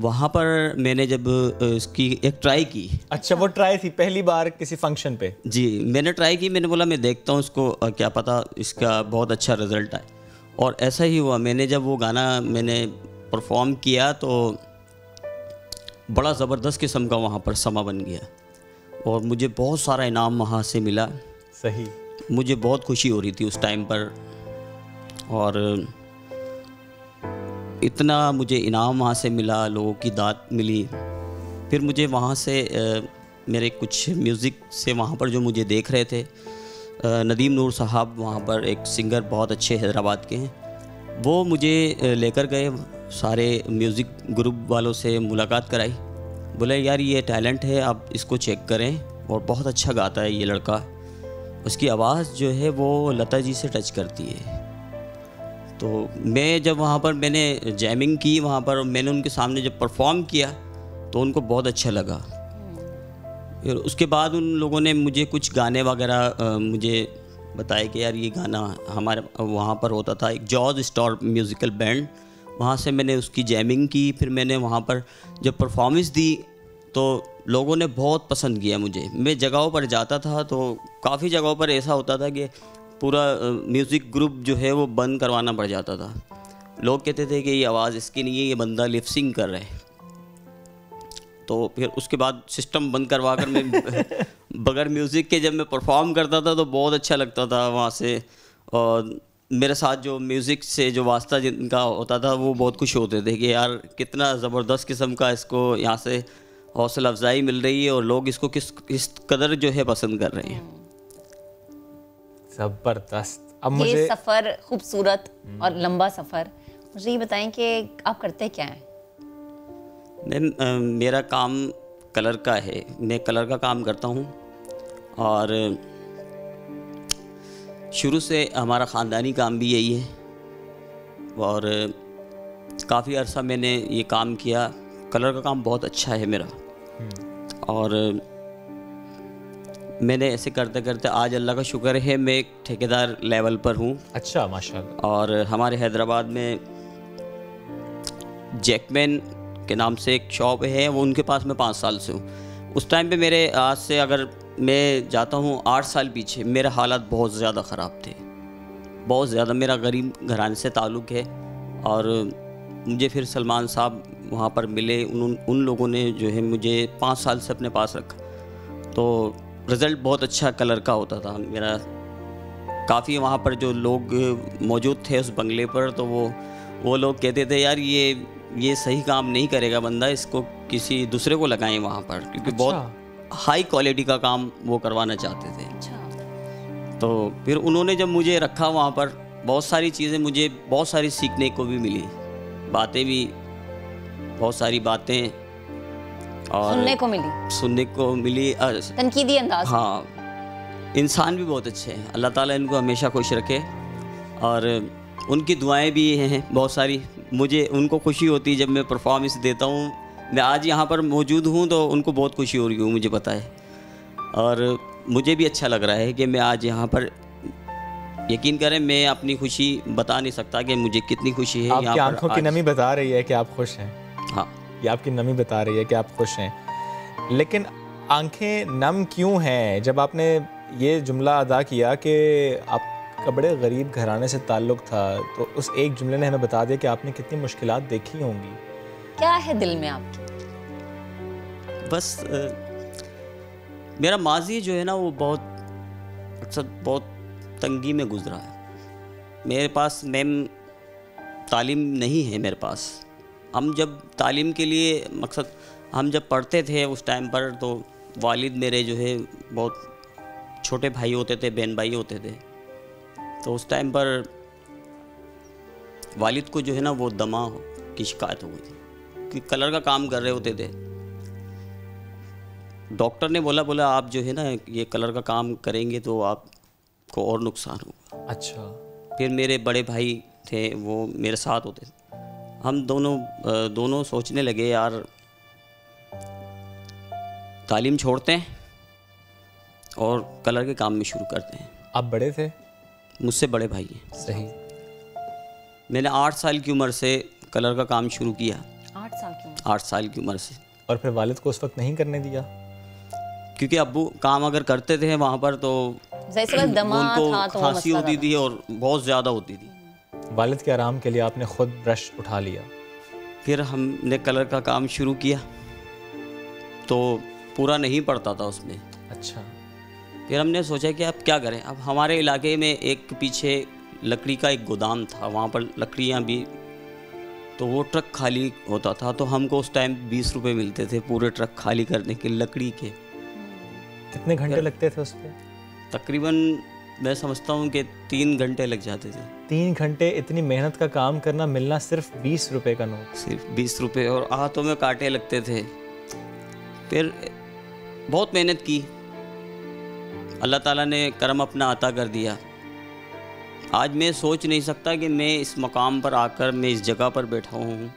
वहाँ पर मैंने जब इसकी एक ट्राई की। अच्छा वो ट्राई थी पहली बार किसी फंक्शन पे? जी मैंने ट्राई की, मैंने बोला मैं देखता हूँ इसको, क्या पता इसका बहुत अच्छा रिज़ल्ट आए। और ऐसा ही हुआ। मैंने जब वो गाना मैंने परफॉर्म किया तो बड़ा ज़बरदस्त किस्म का वहाँ पर समा बन गया और मुझे बहुत सारा इनाम वहाँ से मिला। सही। मुझे बहुत खुशी हो रही थी उस टाइम पर और इतना मुझे इनाम वहाँ से मिला, लोगों की दाद मिली। फिर मुझे वहाँ से मेरे कुछ म्यूज़िक से वहाँ पर जो मुझे देख रहे थे, नदीम नूर साहब वहाँ पर एक सिंगर बहुत अच्छे हैदराबाद के हैं, वो मुझे लेकर गए, सारे म्यूज़िक ग्रुप वालों से मुलाकात कराई। बोले यार ये टैलेंट है, आप इसको चेक करें और बहुत अच्छा गाता है ये लड़का, उसकी आवाज़ जो है वो लता जी से टच करती है। तो मैं जब वहाँ पर मैंने जैमिंग की वहाँ पर, मैंने उनके सामने जब परफॉर्म किया तो उनको बहुत अच्छा लगा। फिर उसके बाद उन लोगों ने मुझे कुछ गाने वगैरह मुझे बताया कि यार ये गाना हमारे वहाँ पर होता था, एक जॉर्ज स्टॉर म्यूज़िकल बैंड, वहाँ से मैंने उसकी जैमिंग की। फिर मैंने वहाँ पर जब परफॉर्मेंस दी तो लोगों ने बहुत पसंद किया मुझे। मैं जगहों पर जाता था तो काफ़ी जगहों पर ऐसा होता था कि पूरा म्यूज़िक ग्रुप जो है वो बंद करवाना पड़ जाता था। लोग कहते थे कि ये आवाज़ इसकी नहीं है, ये बंदा लिप सिंग कर रहा है। तो फिर उसके बाद सिस्टम बंद करवा कर मैं बगैर म्यूज़िक के जब मैं परफॉर्म करता था तो बहुत अच्छा लगता था वहाँ से। और मेरे साथ जो म्यूज़िक से जो वास्ता जिनका होता था वो बहुत खुश होते थे कि यार कितना ज़बरदस्त किस्म का इसको यहाँ से हौसला अफजाई मिल रही है और लोग इसको किस कदर जो है पसंद कर रहे हैं। ज़बरदस्त। अब मुझे ये सफ़र खूबसूरत और लंबा सफ़र, मुझे ये बताएं कि आप करते क्या हैं? मेरा काम कलर का है, मैं कलर का काम करता हूँ और शुरू से हमारा ख़ानदानी काम भी यही है और काफ़ी अर्सा मैंने ये काम किया। कलर का काम बहुत अच्छा है मेरा और मैंने ऐसे करते करते आज अल्लाह का शुक्र है मैं एक ठेकेदार लेवल पर हूँ। अच्छा, माशाल्लाह। और हमारे हैदराबाद में जैकमैन के नाम से एक शॉप है, वो उनके पास मैं 5 साल से हूँ। उस टाइम पे मेरे आज से अगर मैं जाता हूँ 8 साल पीछे, मेरे हालात बहुत ज़्यादा ख़राब थे, बहुत ज़्यादा। मेरा गरीब घराने से ताल्लुक़ है और मुझे फिर सलमान साहब वहाँ पर मिले। उन लोगों ने जो है मुझे 5 साल से अपने पास रखा, तो रिज़ल्ट बहुत अच्छा कलर का होता था मेरा। काफ़ी वहाँ पर जो लोग मौजूद थे उस बंगले पर, तो वो लोग कहते थे यार ये सही काम नहीं करेगा बंदा, इसको किसी दूसरे को लगाएं वहाँ पर, क्योंकि अच्छा। बहुत हाई क्वालिटी का काम वो करवाना चाहते थे। अच्छा। तो फिर उन्होंने जब मुझे रखा वहाँ पर, बहुत सारी चीज़ें मुझे बहुत सारी सीखने को भी मिली, बातें भी, बहुत सारी बातें और सुनने को मिली तनकीदी अंदाज। हाँ, इंसान भी बहुत अच्छे हैं, अल्लाह ताला इनको हमेशा खुश रखे और उनकी दुआएं भी हैं बहुत सारी। मुझे उनको खुशी होती है जब मैं परफॉर्मेंस देता हूँ। मैं आज यहाँ पर मौजूद हूँ तो उनको बहुत खुशी हो रही है, मुझे पता है। और मुझे भी अच्छा लग रहा है कि मैं आज यहाँ पर, यकीन करें मैं अपनी खुशी बता नहीं सकता कि मुझे कितनी खुशी है। आपकी आंखों की नमी बता रही है कि आप खुश हैं। हाँ, ये आपकी नमी बता रही है कि आप खुश हैं। लेकिन आंखें नम क्यों हैं? जब आपने ये जुमला अदा किया कि आपका बड़े गरीब घराने से ताल्लुक़ था, तो उस एक जुमले ने हमें बता दिया कि आपने कितनी मुश्किलात देखी होंगी। क्या है दिल में आपके? बस मेरा माजी जो है ना वो बहुत तंगी में गुजरा है। मेरे पास तालीम नहीं है मेरे पास। हम जब तालीम के लिए मकसद हम जब पढ़ते थे उस टाइम पर, तो वालिद मेरे जो है बहुत छोटे भाई होते थे, बहन भाई होते थे। तो उस टाइम पर वालिद को जो है ना वो दमा की शिकायत हो गई थी कि कलर का काम कर रहे होते थे। डॉक्टर ने बोला आप जो है ना ये कलर का काम करेंगे तो आपको और नुकसान होगा। अच्छा। फिर मेरे बड़े भाई थे, वो मेरे साथ होते थे। हम दोनों सोचने लगे यार तालीम छोड़ते हैं और कलर के काम में शुरू करते हैं। आप बड़े थे? मुझसे बड़े भाई हैं। सही। मैंने 8 साल की उम्र से कलर का काम शुरू किया। 8 साल की उम्र? 8 साल की उम्र से। और फिर वालिद को उस वक्त नहीं करने दिया? क्योंकि अब्बू काम अगर करते थे वहाँ पर तो उनको खांसी होती थी और बहुत ज़्यादा होती थी। वालिद के आराम के लिए आपने खुद ब्रश उठा लिया? फिर हमने कलर का काम शुरू किया तो पूरा नहीं पड़ता था उसमें। अच्छा। फिर हमने सोचा कि अब क्या करें। अब हमारे इलाके में एक पीछे लकड़ी का एक गोदाम था, वहाँ पर लकड़ियाँ भी, तो वो ट्रक खाली होता था, तो हमको उस टाइम 20 रुपये मिलते थे पूरे ट्रक खाली करने के लकड़ी के। कितने घंटे लगते थे उस पर? तकरीबन मैं समझता हूँ कि 3 घंटे लग जाते थे। 3 घंटे इतनी मेहनत का काम करना, मिलना सिर्फ 20 रुपये का नोट? सिर्फ 20 रुपये, और हाथों में कांटे लगते थे। फिर बहुत मेहनत की, अल्लाह ताला ने करम अपना अता कर दिया। आज मैं सोच नहीं सकता कि मैं इस मकाम पर आकर, मैं इस जगह पर बैठा हूँ,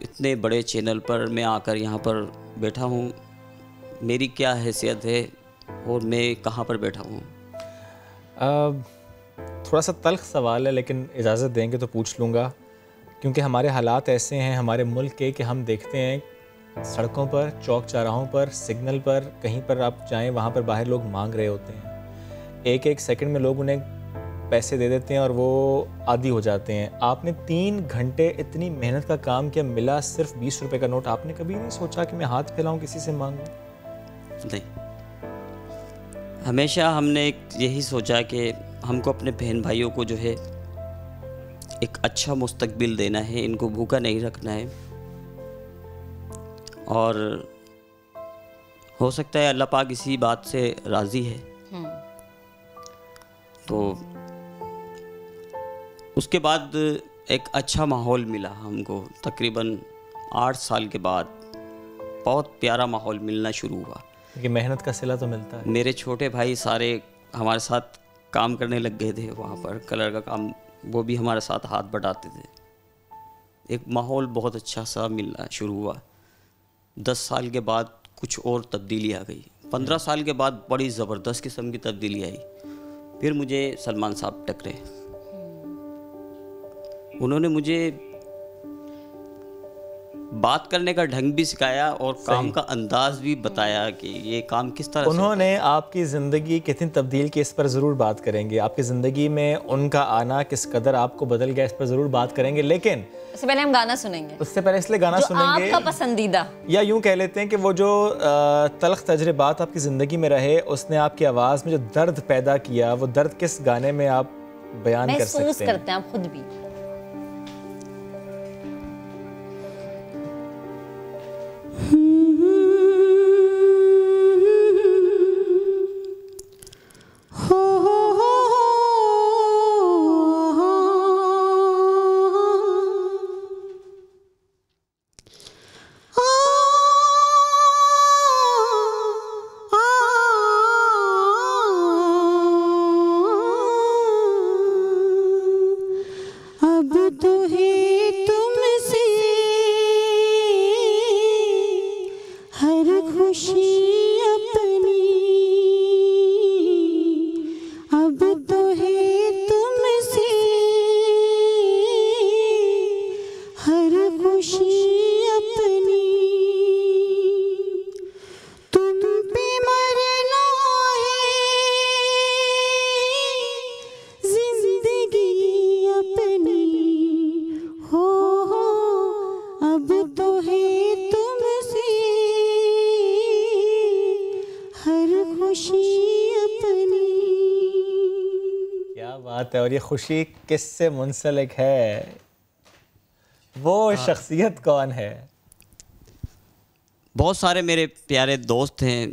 इतने बड़े चैनल पर मैं आकर यहाँ पर बैठा हूँ, मेरी क्या हैसियत है और मैं कहाँ पर बैठा हूँ। थोड़ा सा तल्ख सवाल है लेकिन इजाज़त देंगे तो पूछ लूँगा, क्योंकि हमारे हालात ऐसे हैं हमारे मुल्क के कि हम देखते हैं सड़कों पर, चौक चौराहों पर, सिग्नल पर, कहीं पर आप जाएं वहाँ पर बाहर लोग मांग रहे होते हैं। एक एक सेकंड में लोग उन्हें पैसे दे देते हैं और वो आदी हो जाते हैं। आपने 3 घंटे इतनी मेहनत का काम किया, मिला सिर्फ 20 रुपए का नोट। आपने कभी नहीं सोचा कि मैं हाथ फैलाऊं, किसी से मांगूं? नहीं, हमेशा हमने यही सोचा कि हमको अपने बहन भाइयों को जो है एक अच्छा मुस्तकबिल देना है, इनको भूखा नहीं रखना है। और हो सकता है अल्लाह पाक इसी बात से राज़ी है। तो उसके बाद एक अच्छा माहौल मिला हमको। तकरीबन 8 साल के बाद बहुत प्यारा माहौल मिलना शुरू हुआ। क्योंकि मेहनत का सिला तो मिलता है। मेरे छोटे भाई सारे हमारे साथ काम करने लग गए थे वहाँ पर, कलर का काम, वो भी हमारे साथ हाथ बटाते थे। एक माहौल बहुत अच्छा सा मिलना शुरू हुआ। 10 साल के बाद कुछ और तब्दीली आ गई। 15 साल के बाद बड़ी ज़बरदस्त किस्म की तब्दीली आई। फिर मुझे सलमान साहब टकरे। उन्होंने मुझे बात करने का ढंग भी सिखाया और काम का अंदाज भी बताया कि ये काम किस तरह उन्होंने आपकी ज़िंदगी कितनी तब्दील की, इस पर ज़रूर बात करेंगे। आपकी ज़िंदगी में उनका आना किस कदर आपको बदल गया, इस पर ज़रूर बात करेंगे। लेकिन उससे पहले हम गाना सुनेंगे। उससे पहले इसलिए गाना सुनेंगे, आपका पसंदीदा, या यूँ कह लेते हैं कि वो जो तल्ख तजर्बात आपकी ज़िंदगी में रहे, उसने आपकी आवाज़ में जो दर्द पैदा किया, वो दर्द किस गाने में आप बयान कर सकते हैं? महसूस करते हैं आप खुद भी। और ये खुशी किससे मुंसलिक है? वो शख्सियत कौन है? बहुत सारे मेरे प्यारे दोस्त हैं,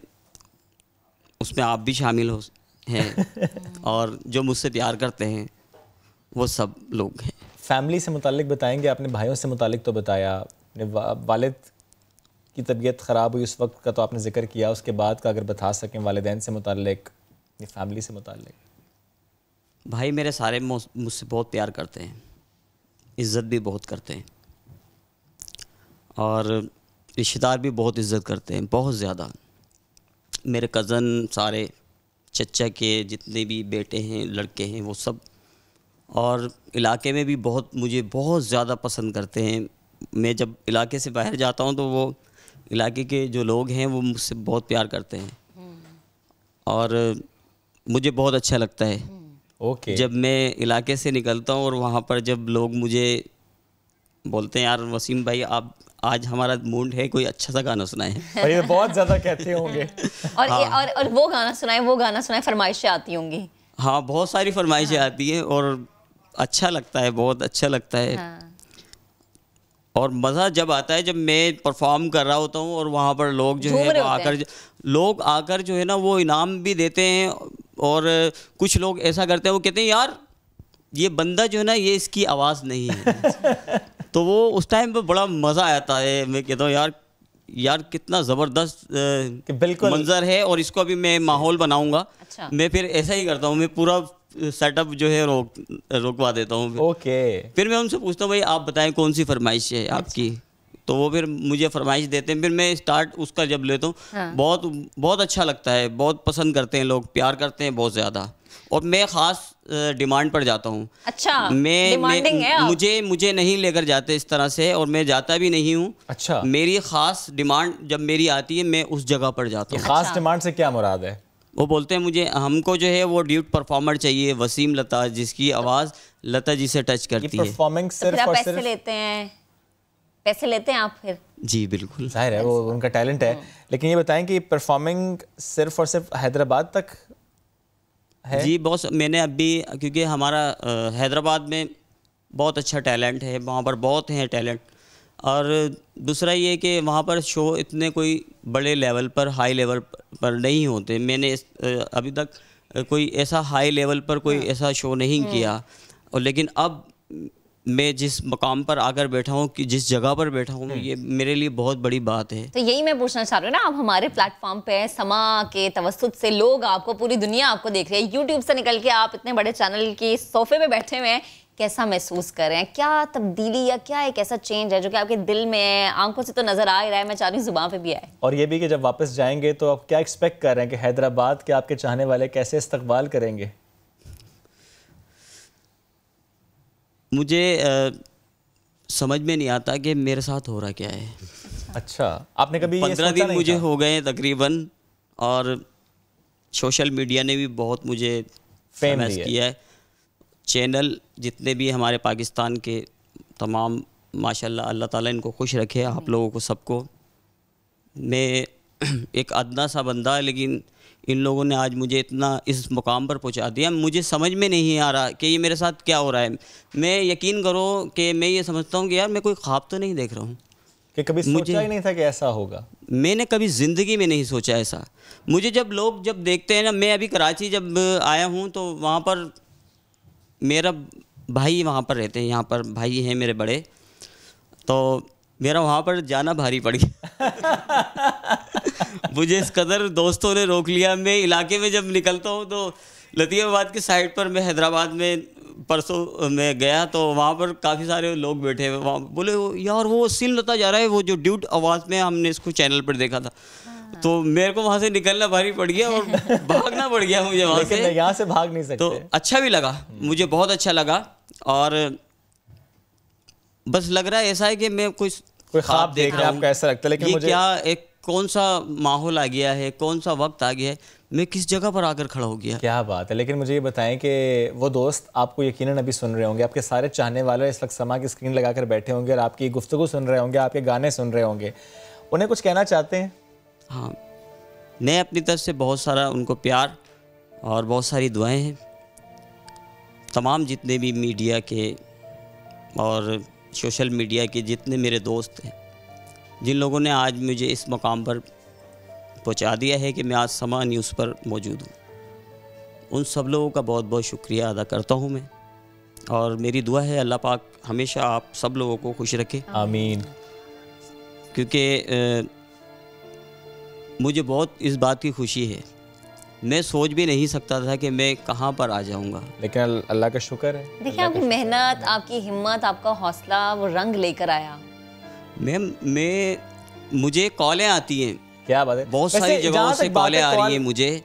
उसमें आप भी शामिल हो हैं और जो मुझसे प्यार करते हैं वो सब लोग हैं। फैमिली से मुतालिक बताएंगे। आपने भाइयों से मुतालिक तो बताया, अपने वालिद की तबीयत ख़राब हुई उस वक्त का तो आपने जिक्र किया, उसके बाद का अगर बता सकें वालिदैन से मुतालिक, फैमिली से मुतालिक। भाई मेरे सारे मुझसे बहुत प्यार करते हैं, इज़्ज़त भी बहुत करते हैं और रिश्तेदार भी बहुत इज़्ज़त करते हैं, बहुत ज़्यादा। मेरे कज़न सारे, चचा के जितने भी बेटे हैं, लड़के हैं, वो सब, और इलाके में भी मुझे बहुत ज़्यादा पसंद करते हैं। मैं जब इलाके से बाहर जाता हूँ तो वो इलाके के जो लोग हैं वो मुझसे बहुत प्यार करते हैं और मुझे बहुत अच्छा लगता है। जब मैं इलाके से निकलता हूँ और वहाँ पर जब लोग मुझे बोलते हैं यार वसीम भाई आप आज हमारा मूड है, कोई अच्छा सा गाना सुनाएं। और ये बहुत ज़्यादा कहते होंगे। और, हाँ। और वो गाना सुनाएं, फरमाइशें आती होंगी। हाँ, बहुत सारी फरमाइशें आती हैं और अच्छा लगता है, बहुत अच्छा लगता है। हाँ। और मज़ा जब आता है जब मैं परफॉर्म कर रहा होता हूँ और वहाँ पर लोग जो है वो आकर जो है ना वो इनाम भी देते हैं और कुछ लोग ऐसा करते हैं, वो कहते हैं यार ये बंदा जो है ना ये इसकी आवाज़ नहीं है। तो वो उस टाइम पे बड़ा मज़ा आता है। मैं कहता हूँ यार कितना ज़बरदस्त मंजर है और इसको अभी मैं माहौल बनाऊंगा। अच्छा। मैं फिर ऐसा ही करता हूँ, मैं पूरा सेटअप जो है रोकवा देता हूँ। फिर मैं उनसे पूछता हूँ भाई आप बताएं कौन सी फरमाइश है आपकी। तो वो फिर मुझे फरमाइश देते हैं, फिर मैं स्टार्ट उसका जब लेता हूँ। हाँ। बहुत अच्छा लगता है, बहुत पसंद करते हैं लोग, प्यार करते हैं बहुत ज़्यादा। और मैं ख़ास डिमांड पर जाता हूँ। अच्छा, डिमांडिंग है आप? मुझे नहीं लेकर जाते इस तरह से, और मैं जाता भी नहीं हूँ। अच्छा, मेरी ख़ास डिमांड जब मेरी आती है मैं उस जगह पर जाता हूँ। ख़ास डिमांड से क्या मुराद है? वो बोलते हैं मुझे हमको जो है वो ड्यूट परफॉर्मर चाहिए, वसीम लता, जिसकी आवाज़ लता जी से टच करती है। परफॉर्मिंग सिर्फ और सिर्फ पैसे लेते हैं आप फिर? जी बिल्कुल, जाहिर है वो उनका टैलेंट है। लेकिन ये बताएं कि परफॉर्मिंग सिर्फ और सिर्फ हैदराबाद तक है? जी बॉस, मैंने अभी, क्योंकि हमारा हैदराबाद में बहुत अच्छा टैलेंट है, वहाँ पर बहुत हैं टैलेंट, और दूसरा ये कि वहाँ पर शो इतने कोई बड़े लेवल पर, हाई लेवल पर नहीं होते। मैंने अभी तक कोई ऐसा हाई लेवल पर कोई ऐसा शो नहीं किया, और लेकिन अब मैं जिस मकाम पर आकर बैठा हूँ, कि जिस जगह पर बैठा हूँ, ये मेरे लिए बहुत बड़ी बात है। तो यही मैं पूछना चाह रही हूँ ना, आप हमारे प्लेटफॉर्म पे हैं, समा के तवस्सुत से लोग आपको, पूरी दुनिया आपको देख रही है, यूट्यूब से निकल के आप इतने बड़े चैनल के सोफे पे बैठे हुए हैं, कैसा महसूस कर रहे हैं? क्या तब्दीली या क्या एक ऐसा चेंज है जो कि आपके दिल में है? आंखों से तो नजर आ ही रहा है, मैं चाह रही हूँ जुबान पे भी आए। और ये भी कि जब वापस जाएंगे तो आप क्या एक्सपेक्ट कर रहे हैं कि हैदराबाद के आपके चाहने वाले कैसे इस्तकबाल करेंगे? मुझे समझ में नहीं आता कि मेरे साथ हो रहा क्या है। अच्छा, आपने कभी 15 दिन मुझे हो गए तकरीबन, और सोशल मीडिया ने भी बहुत मुझे फेमस किया है। चैनल जितने भी हमारे पाकिस्तान के तमाम, माशाल्लाह, अल्लाह ताला इनको खुश रखे, आप लोगों को सबको। मैं एक अदना सा बंदा, लेकिन इन लोगों ने आज मुझे इतना इस मुकाम पर पहुंचा दिया, मुझे समझ में नहीं आ रहा कि ये मेरे साथ क्या हो रहा है। मैं यकीन करो कि मैं ये समझता हूँ कि यार मैं कोई ख्वाब तो नहीं देख रहा हूँ, कि कभी सोचा ही नहीं था कि ऐसा होगा। मैंने कभी ज़िंदगी में नहीं सोचा ऐसा। मुझे जब लोग देखते हैं ना, मैं अभी कराची जब आया हूँ तो वहाँ पर मेरा भाई वहाँ पर रहते हैं, यहाँ पर भाई हैं मेरे बड़े, तो मेरा वहाँ पर जाना भारी पड़ गया। मुझे इस कदर दोस्तों ने रोक लिया। मैं इलाके में जब निकलता हूँ तो लतीफ़ाबाद की साइड पर, मैं हैदराबाद में परसों मैं गया तो वहाँ पर काफ़ी सारे लोग बैठे हुए, वहाँ बोले यार वो सीन लता जा रहा है, वो जो ड्यूट आवाज़ में हमने इसको चैनल पर देखा था। तो मेरे को वहाँ से निकलना भारी पड़ गया और भागना पड़ गया मुझे वहाँ से। यहाँ से भाग नहीं सकते। तो अच्छा भी लगा, मुझे बहुत अच्छा लगा, और बस लग रहा है ऐसा है कि मैं कोई ख्वाब देख रहा हूँ। आपको ऐसा लगता है? लेकिन मुझे क्या, एक कौन सा माहौल आ गया है, कौन सा वक्त आ गया है, मैं किस जगह पर आकर खड़ा हो गया। क्या बात है। लेकिन मुझे ये बताएं कि वो दोस्त आपको यकीनन अभी सुन रहे होंगे, आपके सारे चाहने वाले इस वक्त समा की स्क्रीन लगाकर बैठे होंगे और आपकी गुफ्तगू सुन रहे होंगे, आपके गाने सुन रहे होंगे, उन्हें कुछ कहना चाहते हैं? हाँ, मैं अपनी तरफ से बहुत सारा उनको प्यार और बहुत सारी दुआएं हैं। तमाम जितने भी मीडिया के और सोशल मीडिया के जितने मेरे दोस्त हैं, जिन लोगों ने आज मुझे इस मकाम पर पहुंचा दिया है कि मैं आज समा न्यूज़ पर मौजूद हूँ, उन सब लोगों का बहुत बहुत शुक्रिया अदा करता हूँ मैं। और मेरी दुआ है अल्लाह पाक हमेशा आप सब लोगों को खुश रखे, आमीन। क्योंकि मुझे बहुत इस बात की खुशी है, मैं सोच भी नहीं सकता था कि मैं कहाँ पर आ जाऊँगा, लेकिन अल्लाह का शुक्र है। देखिए आपकी मेहनत, आपकी हिम्मत, आपका हौसला वो रंग लेकर आया। मुझे कॉलें आती हैं, क्या बात है, बहुत सारी जगहों से कॉलें आ रही हैं मुझे,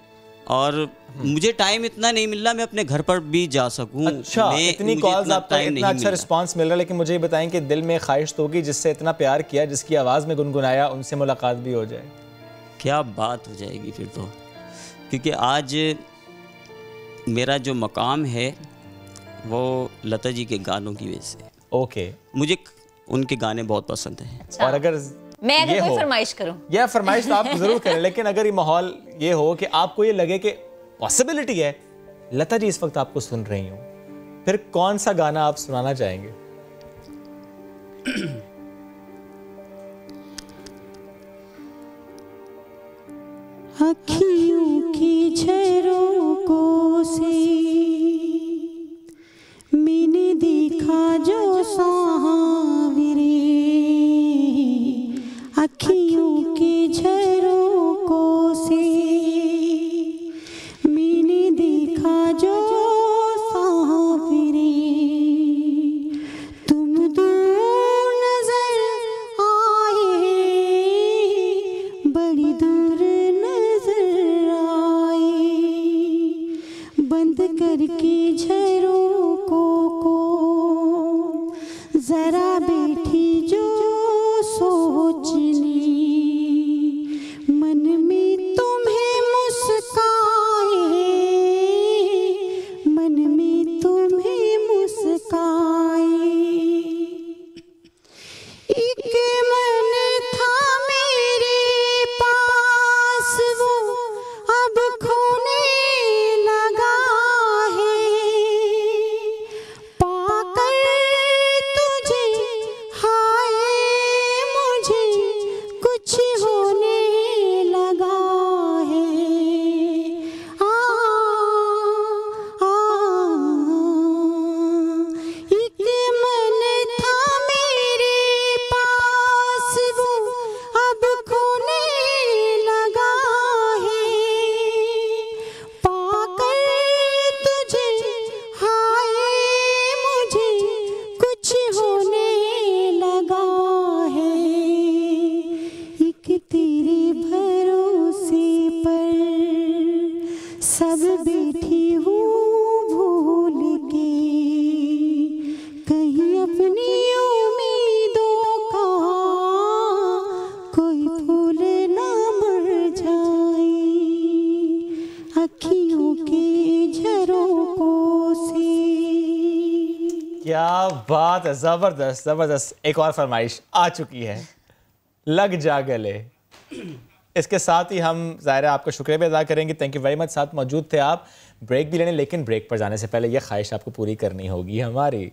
और मुझे टाइम इतना नहीं मिल रहा मैं अपने घर पर भी जा सकूं। अच्छा, इतनी कॉल्स आपका, इतना अच्छा रिस्पांस मिल रहा है। लेकिन मुझे ये बताएं कि दिल में ख्वाहिश तो होगी जिससे इतना प्यार किया, जिसकी आवाज़ में गुनगुनाया, उनसे मुलाकात भी हो जाए। क्या बात हो जाएगी फिर तो, क्योंकि आज मेरा जो मकाम है वो लता जी के गानों की वजह से। ओके, मुझे उनके गाने बहुत पसंद हैं। अच्छा। और अगर मैं कोई फरमाइश करूं, यह फरमाइश तो आप जरूर करें, लेकिन अगर ये माहौल ये हो कि आपको ये लगे कि पॉसिबिलिटी है लता जी इस वक्त आपको सुन रही हूं, फिर कौन सा गाना आप सुनाना चाहेंगे? अखियों की झरोकों से मैंने देखा जो सहावरे, अखियों की झरोकों से मैंने देखा जो सहावरे, तुम दूर नजर आए, बड़ी दूर बंद कर करके झरोकों को जरा बैठी जो सोचने, मन में तुम्हें मुस्काए, मन में तुम्हें मुस्काए। एक मन था मेरे पास वो अब खोने लगा है, पाकर तुझे हाय मुझे कुछ होने लगा है। एक मन था मेरे पास वो अब खोने लगा है, पाकर तुझे हाय मुझे कुछ होने लगा है। एक तेरे भरोसे पर सब बैठी हूँ भूल के, कहीं अपनी उम्मीदों का कोई फूल ना मर जाए, अखियों के झरोकों से। क्या बात है, जबरदस्त जबरदस्त। एक और फरमाइश आ चुकी है, लग जा गले। इसके साथ ही हम ज़ाहिरा आपका शुक्रिया भी अदा करेंगे, थैंक यू वेरी मच। साथ मौजूद थे आप, ब्रेक भी लेने, लेकिन ब्रेक पर जाने से पहले यह ख्वाहिश आपको पूरी करनी होगी हमारी।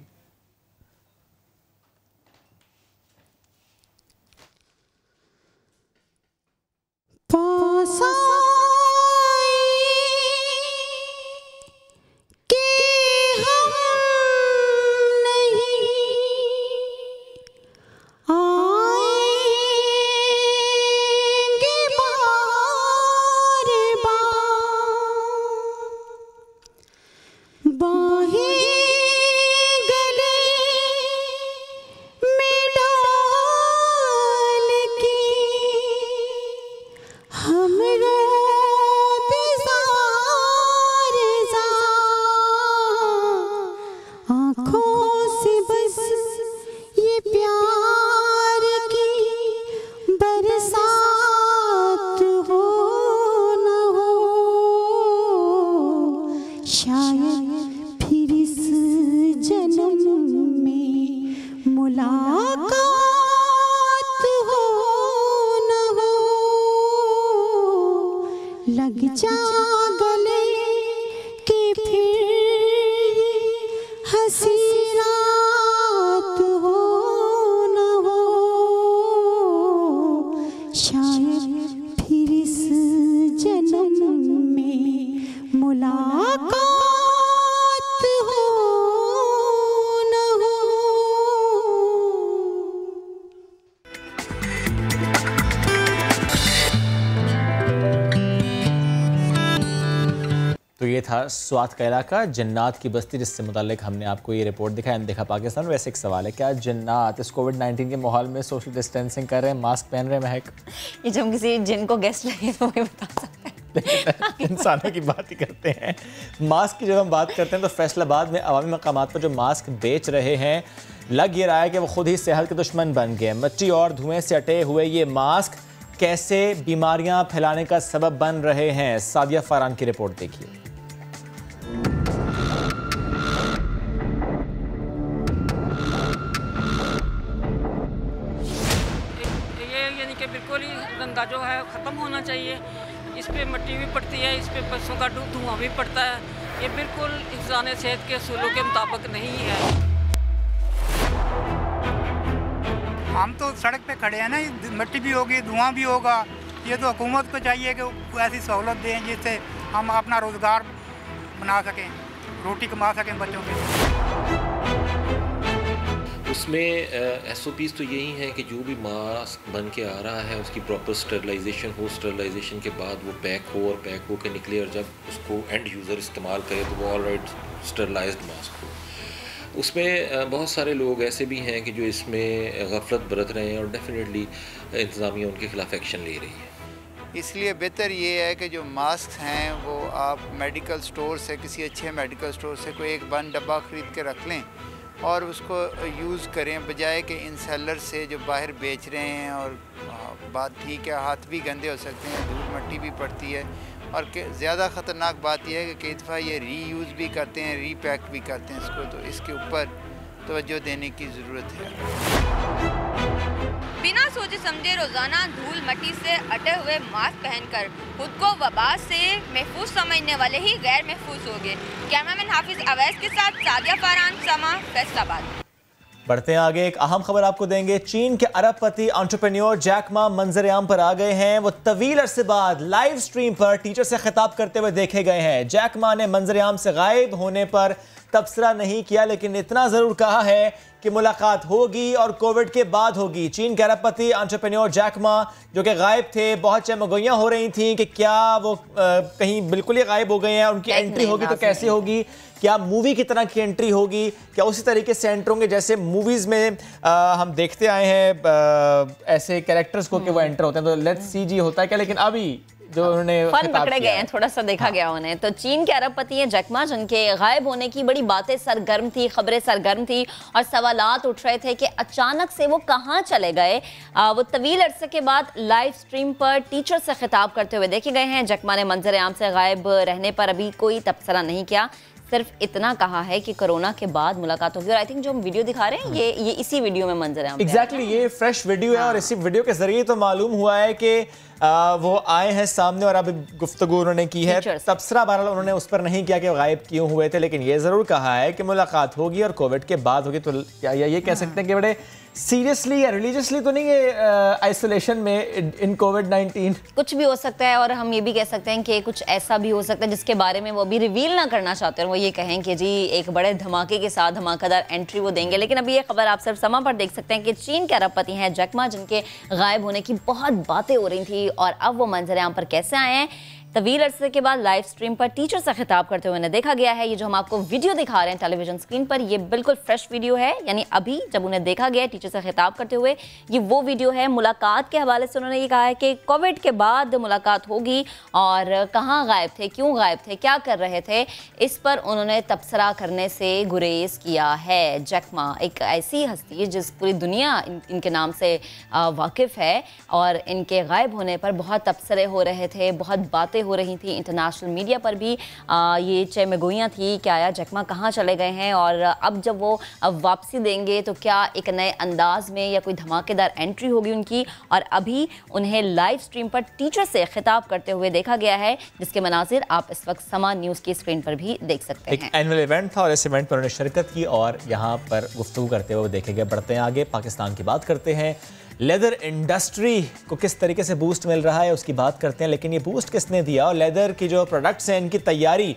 पास के हम नहीं आएंगे बार बार, बाहें गले में डाल के हम रोते ज़ार ज़ार, आँखों से बस ये प्यार की बरसात हो न हो, शायद फिर इस जन्म में मुलाकात हो न हो। लग जा गले के फिर हंसी रात हो न हो, शायद फिर इस जन्म में मुलाकात हो न हो। तो ये था स्वात का इलाका, जन्नात की बस्ती, जिससे मुताल्लिक हमने आपको ये रिपोर्ट दिखाया। देखा पाकिस्तान। वैसे एक सवाल है, क्या जन्नात इस कोविड-19 के माहौल में सोशल डिस्टेंसिंग कर रहे हैं, मास्क पहन रहे हैं? महक, ये जब हम किसी जिन को गेस्ट लगे तो वही बता सकते हैं। इंसानों की बात ही करते हैं। मास्क की जब हम बात करते हैं तो फैसलाबाद में अवामी मकामात पर जो मास्क बेच रहे हैं, लग ये रहा है कि वो खुद ही सेहत के दुश्मन बन गए। मिट्टी और धुएं से अटे हुए ये मास्क कैसे बीमारियां फैलाने का सबब बन रहे हैं। सादिया फरहान की रिपोर्ट देखिए। यानी कि बिल्कुल ही धंधा जो है ख़त्म होना चाहिए। इस पे मिट्टी भी पड़ती है, इस पे बसों का धुआं भी पड़ता है। ये बिल्कुल हिफ्ज़ान सेहत के असूलों के मुताबिक नहीं है। हम तो सड़क पे खड़े हैं ना, मिट्टी भी होगी, धुआं भी होगा। ये तो हुकूमत को चाहिए कि ऐसी सहूलत दें जिससे हम अपना रोज़गार बना सकें, रोटी कमा सकें बच्चों के। उसमें SOPs तो यही हैं कि जो भी मास्क बन के आ रहा है उसकी प्रॉपर स्टरलाइजेशन हो, स्टरलाइजेशन के बाद वो पैक हो और पैक हो के निकले, और जब उसको एंड यूज़र इस्तेमाल करे तो वो ऑलराइट स्टरलाइज्ड मास्क हो। उसमें बहुत सारे लोग ऐसे भी हैं कि जो इसमें गफलत बरत रहे हैं और डेफिनेटली इंतज़ामिया उनके खिलाफ एक्शन ले रही है। इसलिए बेहतर ये है कि जो मास्क हैं वो आप मेडिकल स्टोर से, किसी अच्छे मेडिकल स्टोर से कोई एक बंद डब्बा ख़रीद के रख लें और उसको यूज़ करें, बजाय कि इन सेलर से जो बाहर बेच रहे हैं। और बात ठीक है, हाथ भी गंदे हो सकते हैं, धूल मिट्टी भी पड़ती है, और ज़्यादा ख़तरनाक बात यह है कि कई दफ़ा ये रीयूज़ भी करते हैं, रीपैक भी करते हैं इसको, तो इसके ऊपर तवज्जो देने की ज़रूरत है। बिना सोचे समझे रोजाना धूल मट्टी से अटे हुए मास्क पहनकर खुद को वबा से महफूज समझने वाले ही गैर महफूज हो गए। कैमरामैन हाफिज अवैस के साथ सादिया फारान, समा, फैसलाबाद। बढ़ते हैं आगे, एक अहम खबर आपको देंगे। चीन के अरबपति एंटरप्रेन्योर जैक मा मंजर-ए-आम पर आ गए हैं। वो तवील अरसे बाद लाइव स्ट्रीम पर टीचर से खिताब करते हुए देखे गए हैं। जैक मा ने मंजर-ए-आम से गायब होने पर तबसरा नहीं किया, लेकिन इतना जरूर कहा है कि मुलाकात होगी और कोविड के बाद होगी। चीन के अरबपति एंटरप्रेन्योर जैक मा जो कि गायब थे, बहुत चमगोइयां हो रही थी कि क्या वो कहीं बिल्कुल ही गायब हो गए हैं, उनकी एंट्री होगी तो कैसे होगी, क्या मूवी की तरह की एंट्री होगी, क्या उसी तरीके से एंटर होंगे जैसे मूवीज में हम देखते आए हैं ऐसे कैरेक्टर्स को कि वो एंटर होते हैं। तो लेट्स सी जी होता है क्या, लेकिन अभी जो उन्होंने फन पकड़े गए हैं, थोड़ा सा देखा गया उन्हें। तो चीन के अरबपति हैं जैक मा, जिनके गायब होने की बड़ी बातें सरगर्म थी, खबरें सरगर्म थी और सवालात उठ रहे थे कि अचानक से वो कहाँ चले गए। वो तवील अरसे के बाद लाइव स्ट्रीम पर टीचर से खिताब करते हुए देखे गए हैं। जैक मा ने मंजर-ए-आम से गायब रहने पर अभी कोई तबसरा नहीं किया, सिर्फ इतना कहा है कि कोरोना के बाद मुलाकात होगी। और आई थिंक जो हम वीडियो दिखा रहे हैं ये इसी वीडियो में मंजर-ए-आम एग्जैक्टली ये फ्रेश वीडियो है। और इसी वीडियो के जरिए तो मालूम हुआ है कि वो आए हैं सामने और अब गुफ्तगू उन्होंने की है। तबसरा बहरहाल उन्होंने उस पर नहीं किया कि गायब क्यों हुए थे, लेकिन ये जरूर कहा है कि मुलाकात होगी और कोविड के बाद होगी। तो क्या ये कह सकते हैं कि बड़े सीरियसली या रिलीजियसली तो नहीं है आइसोलेशन में इन कोविड-19? कुछ भी हो सकता है, और हम ये भी कह सकते हैं कि कुछ ऐसा भी हो सकता है जिसके बारे में वो अभी रिवील ना करना चाहते हैं। वो ये कहें कि जी एक बड़े धमाके के साथ धमाकेदार एंट्री वो देंगे। लेकिन अभी ये खबर आप सिर्फ समा पर देख सकते हैं कि चीन के अरबपति हैं जैक मा, जिनके गायब होने की बहुत बातें हो रही थी और अब वो मंजर-ए-आम पर कैसे आए हैं। तवील अरसे के बाद लाइव स्ट्रीम पर टीचर से खिताब करते हुए उन्हें देखा गया है। ये जो हम आपको वीडियो दिखा रहे हैं टेलीविजन स्क्रीन पर, ये बिल्कुल फ्रेश वीडियो है, यानी अभी जब उन्हें देखा गया है टीचर से खिताब करते हुए, ये वो वीडियो है। मुलाकात के हवाले से उन्होंने ये कहा है कि कोविड के बाद मुलाकात होगी और कहाँ गायब थे, क्यों गायब थे, क्या कर रहे थे, इस पर उन्होंने तबसरा करने से गुरेज किया है। जैक मा एक ऐसी हस्ती है जिस पूरी दुनिया इनके नाम से वाकिफ़ है और इनके गायब होने पर बहुत तबसरे हो रहे थे, बहुत बातें हो रही थी। इंटरनेशनल मीडिया पर भी ये चहमगोइयाँ थी कि आया जैक मा कहाँ चले गए हैं, और अब जब वो वापसी देंगे तो क्या एक नए अंदाज में या कोई धमाकेदार एंट्री होगी उनकी। और अभी उन्हें लाइव स्ट्रीम पर टीचर से खिताब करते हुए देखा गया है, जिसके मनाजिर आप इस वक्त समा न्यूज़ की स्क्रीन पर भी देख सकते हैं। एक एनुअल इवेंट था और इस इवेंट पर उन्होंने शिरकत की और यहाँ पर गुफ्तगू करते हुए देखे गए। बढ़ते हैं आगे, पाकिस्तान की बात करते हैं। लेदर इंडस्ट्री को किस तरीके से बूस्ट मिल रहा है उसकी बात करते हैं, लेकिन ये बूस्ट किसने दिया और लेदर की जो प्रोडक्ट्स हैं इनकी तैयारी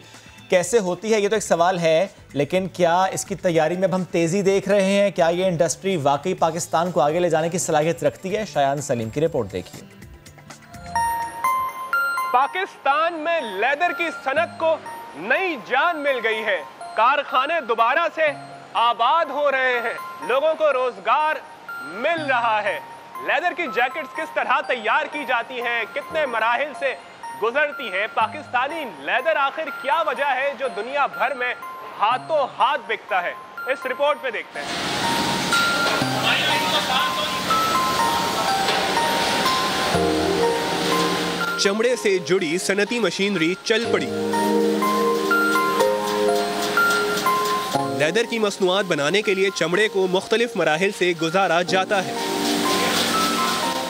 कैसे होती है, ये तो एक सवाल है। लेकिन क्या इसकी तैयारी में अब हम तेज़ी देख रहे हैं? क्या ये इंडस्ट्री वाकई पाकिस्तान को आगे ले जाने की सलाहियत रखती है? शायान सलीम की रिपोर्ट देखिए। पाकिस्तान में लेदर की सनत को नई जान मिल गई है। कारखाने दोबारा से आबाद हो रहे हैं, लोगों को रोजगार मिल रहा है। लेदर की जैकेट्स किस तरह तैयार की जाती हैं, कितने मराहिल से गुजरती है पाकिस्तानी लेदर, आखिर क्या वजह है जो दुनिया भर में हाथों हाथ बिकता है, इस रिपोर्ट पे देखते हैं। चमड़े से जुड़ी सनती मशीनरी चल पड़ी। लेदर की मसनूआत बनाने के लिए चमड़े को मुख्तलिफ मराहिल से गुजारा जाता है।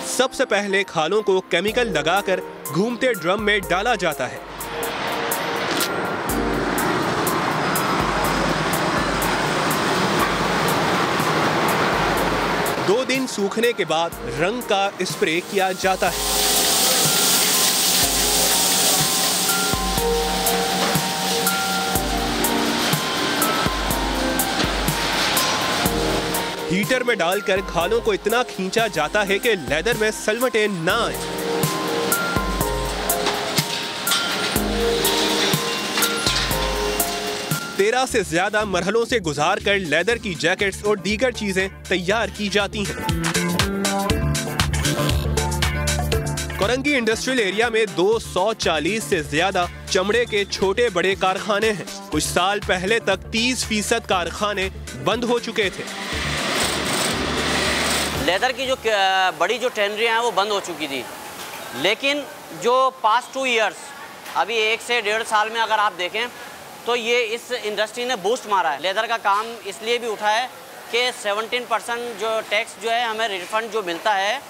सबसे पहले खालों को केमिकल लगाकर घूमते ड्रम में डाला जाता है। दो दिन सूखने के बाद रंग का स्प्रे किया जाता है। हीटर में डालकर खालों को इतना खींचा जाता है कि लेदर में सलवटें ना आए। तेरह से ज्यादा मरहलों से गुजार कर लेदर की जैकेट्स और दीगर चीजें तैयार की जाती हैं। कोरंगी इंडस्ट्रियल एरिया में 240 से ज्यादा चमड़े के छोटे बड़े कारखाने हैं। कुछ साल पहले तक 30% कारखाने बंद हो चुके थे। लेदर की जो बड़ी जो टेनरियाँ हैं वो बंद हो चुकी थी, लेकिन जो पास्ट 2 इयर्स, अभी 1 से 1.5 साल में अगर आप देखें तो ये इस इंडस्ट्री ने बूस्ट मारा है। लेदर का काम इसलिए भी उठा है कि 17% जो टैक्स जो है हमें रिफंड जो मिलता है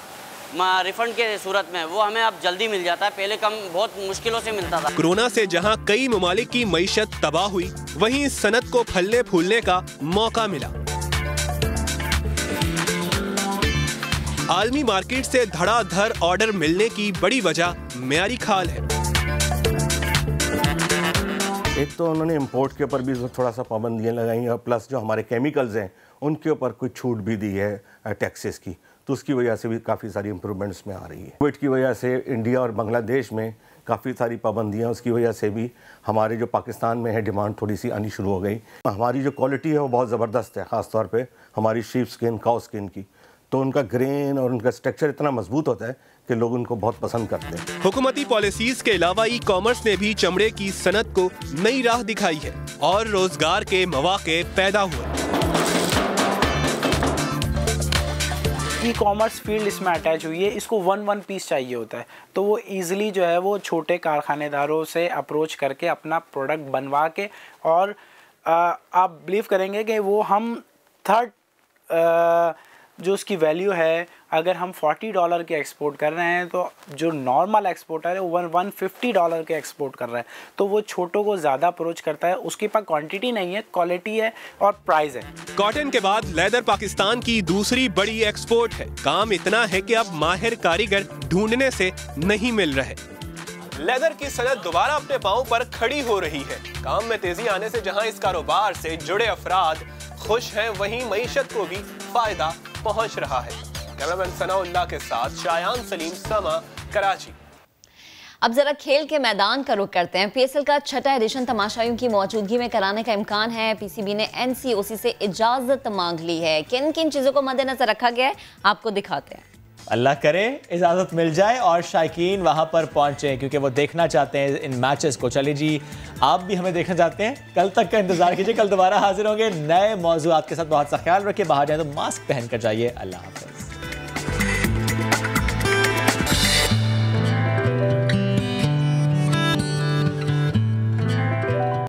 रिफंड के सूरत में, वो हमें अब जल्दी मिल जाता है, पहले कम बहुत मुश्किलों से मिलता था। कोरोना से जहां कई ममालिक की मईशत तबाह हुई, वहीं सनत को फलने फूलने का मौका मिला। आलमी मार्केट से धड़ाधड़ ऑर्डर मिलने की बड़ी वजह मेयारी खाल है। एक तो उन्होंने इंपोर्ट के ऊपर भी थोड़ा सा पाबंदियां लगाई और प्लस जो हमारे केमिकल्स हैं उनके ऊपर कुछ छूट भी दी है टैक्सेस की, तो उसकी वजह से भी काफ़ी सारी इंप्रूवमेंट्स में आ रही है। कोविड की वजह से इंडिया और बांग्लादेश में काफ़ी सारी पाबंदियां, उसकी वजह से भी हमारे जो पाकिस्तान में है डिमांड थोड़ी सी आनी शुरू हो गई। हमारी जो क्वालिटी है वो बहुत ज़बरदस्त है, ख़ास तौर पे हमारी शीप स्किन, काउ स्किन की, तो उनका ग्रेन और उनका स्ट्रक्चर इतना मजबूत होता है कि लोग उनको बहुत पसंद करते हैं। हुकूमती पॉलिसीज के अलावा ई कॉमर्स ने भी चमड़े की सनत को नई राह दिखाई है और रोजगार के मौके पैदा हुए। ई कॉमर्स फील्ड इसमें अटैच हुई है, इसको वन पीस चाहिए होता है, तो वो इजीली जो है वो छोटे कारखानेदारों से अप्रोच करके अपना प्रोडक्ट बनवा के, और आप बिलीव करेंगे कि वो हम थर्ड जो उसकी वैल्यू है, अगर हम $40 के एक्सपोर्ट कर रहे हैं तो जो नॉर्मल एक्सपोर्टर है वो $150 के एक्सपोर्ट कर रहा है, तो वो छोटों को ज़्यादा अप्रोच करता है। उसके पास क्वांटिटी नहीं है, क्वालिटी है और प्राइस है। कॉटन के बाद लेदर पाकिस्तान की दूसरी बड़ी एक्सपोर्ट है। काम इतना है कि अब माहिर कारीगर ढूंढने से नहीं मिल रहे। लेदर की सनत दोबारा अपने पांव पर खड़ी हो रही है। काम में तेजी आने से जहां इस कारोबार से जुड़े अफराद खुश हैं, वहीं मईशत को भी फायदा पहुंच रहा है। कैमरामैन सनाउल्लाह के साथ शायान सलीम, समा, कराची। अब जरा खेल के मैदान का रुख करते हैं। PSL का 6ठा एडिशन तमाशाइयों की मौजूदगी में कराने का इम्कान है। PCB ने NCOC से इजाजत मांग ली है। किन किन चीजों को मद्देनजर रखा गया है आपको दिखाते हैं। अल्लाह करे इजाज़त मिल जाए और शायकीन वहाँ पर पहुँचे, क्योंकि वो देखना चाहते हैं इन मैचेस को। चलिए जी, आप भी हमें देखना चाहते हैं, कल तक का इंतजार कीजिए। कल दोबारा हाजिर होंगे नए मौजूआत के साथ। बहुत सा ख्याल रखिए, बाहर जाए तो मास्क पहन कर जाइए। अल्लाह हाफ़िज़।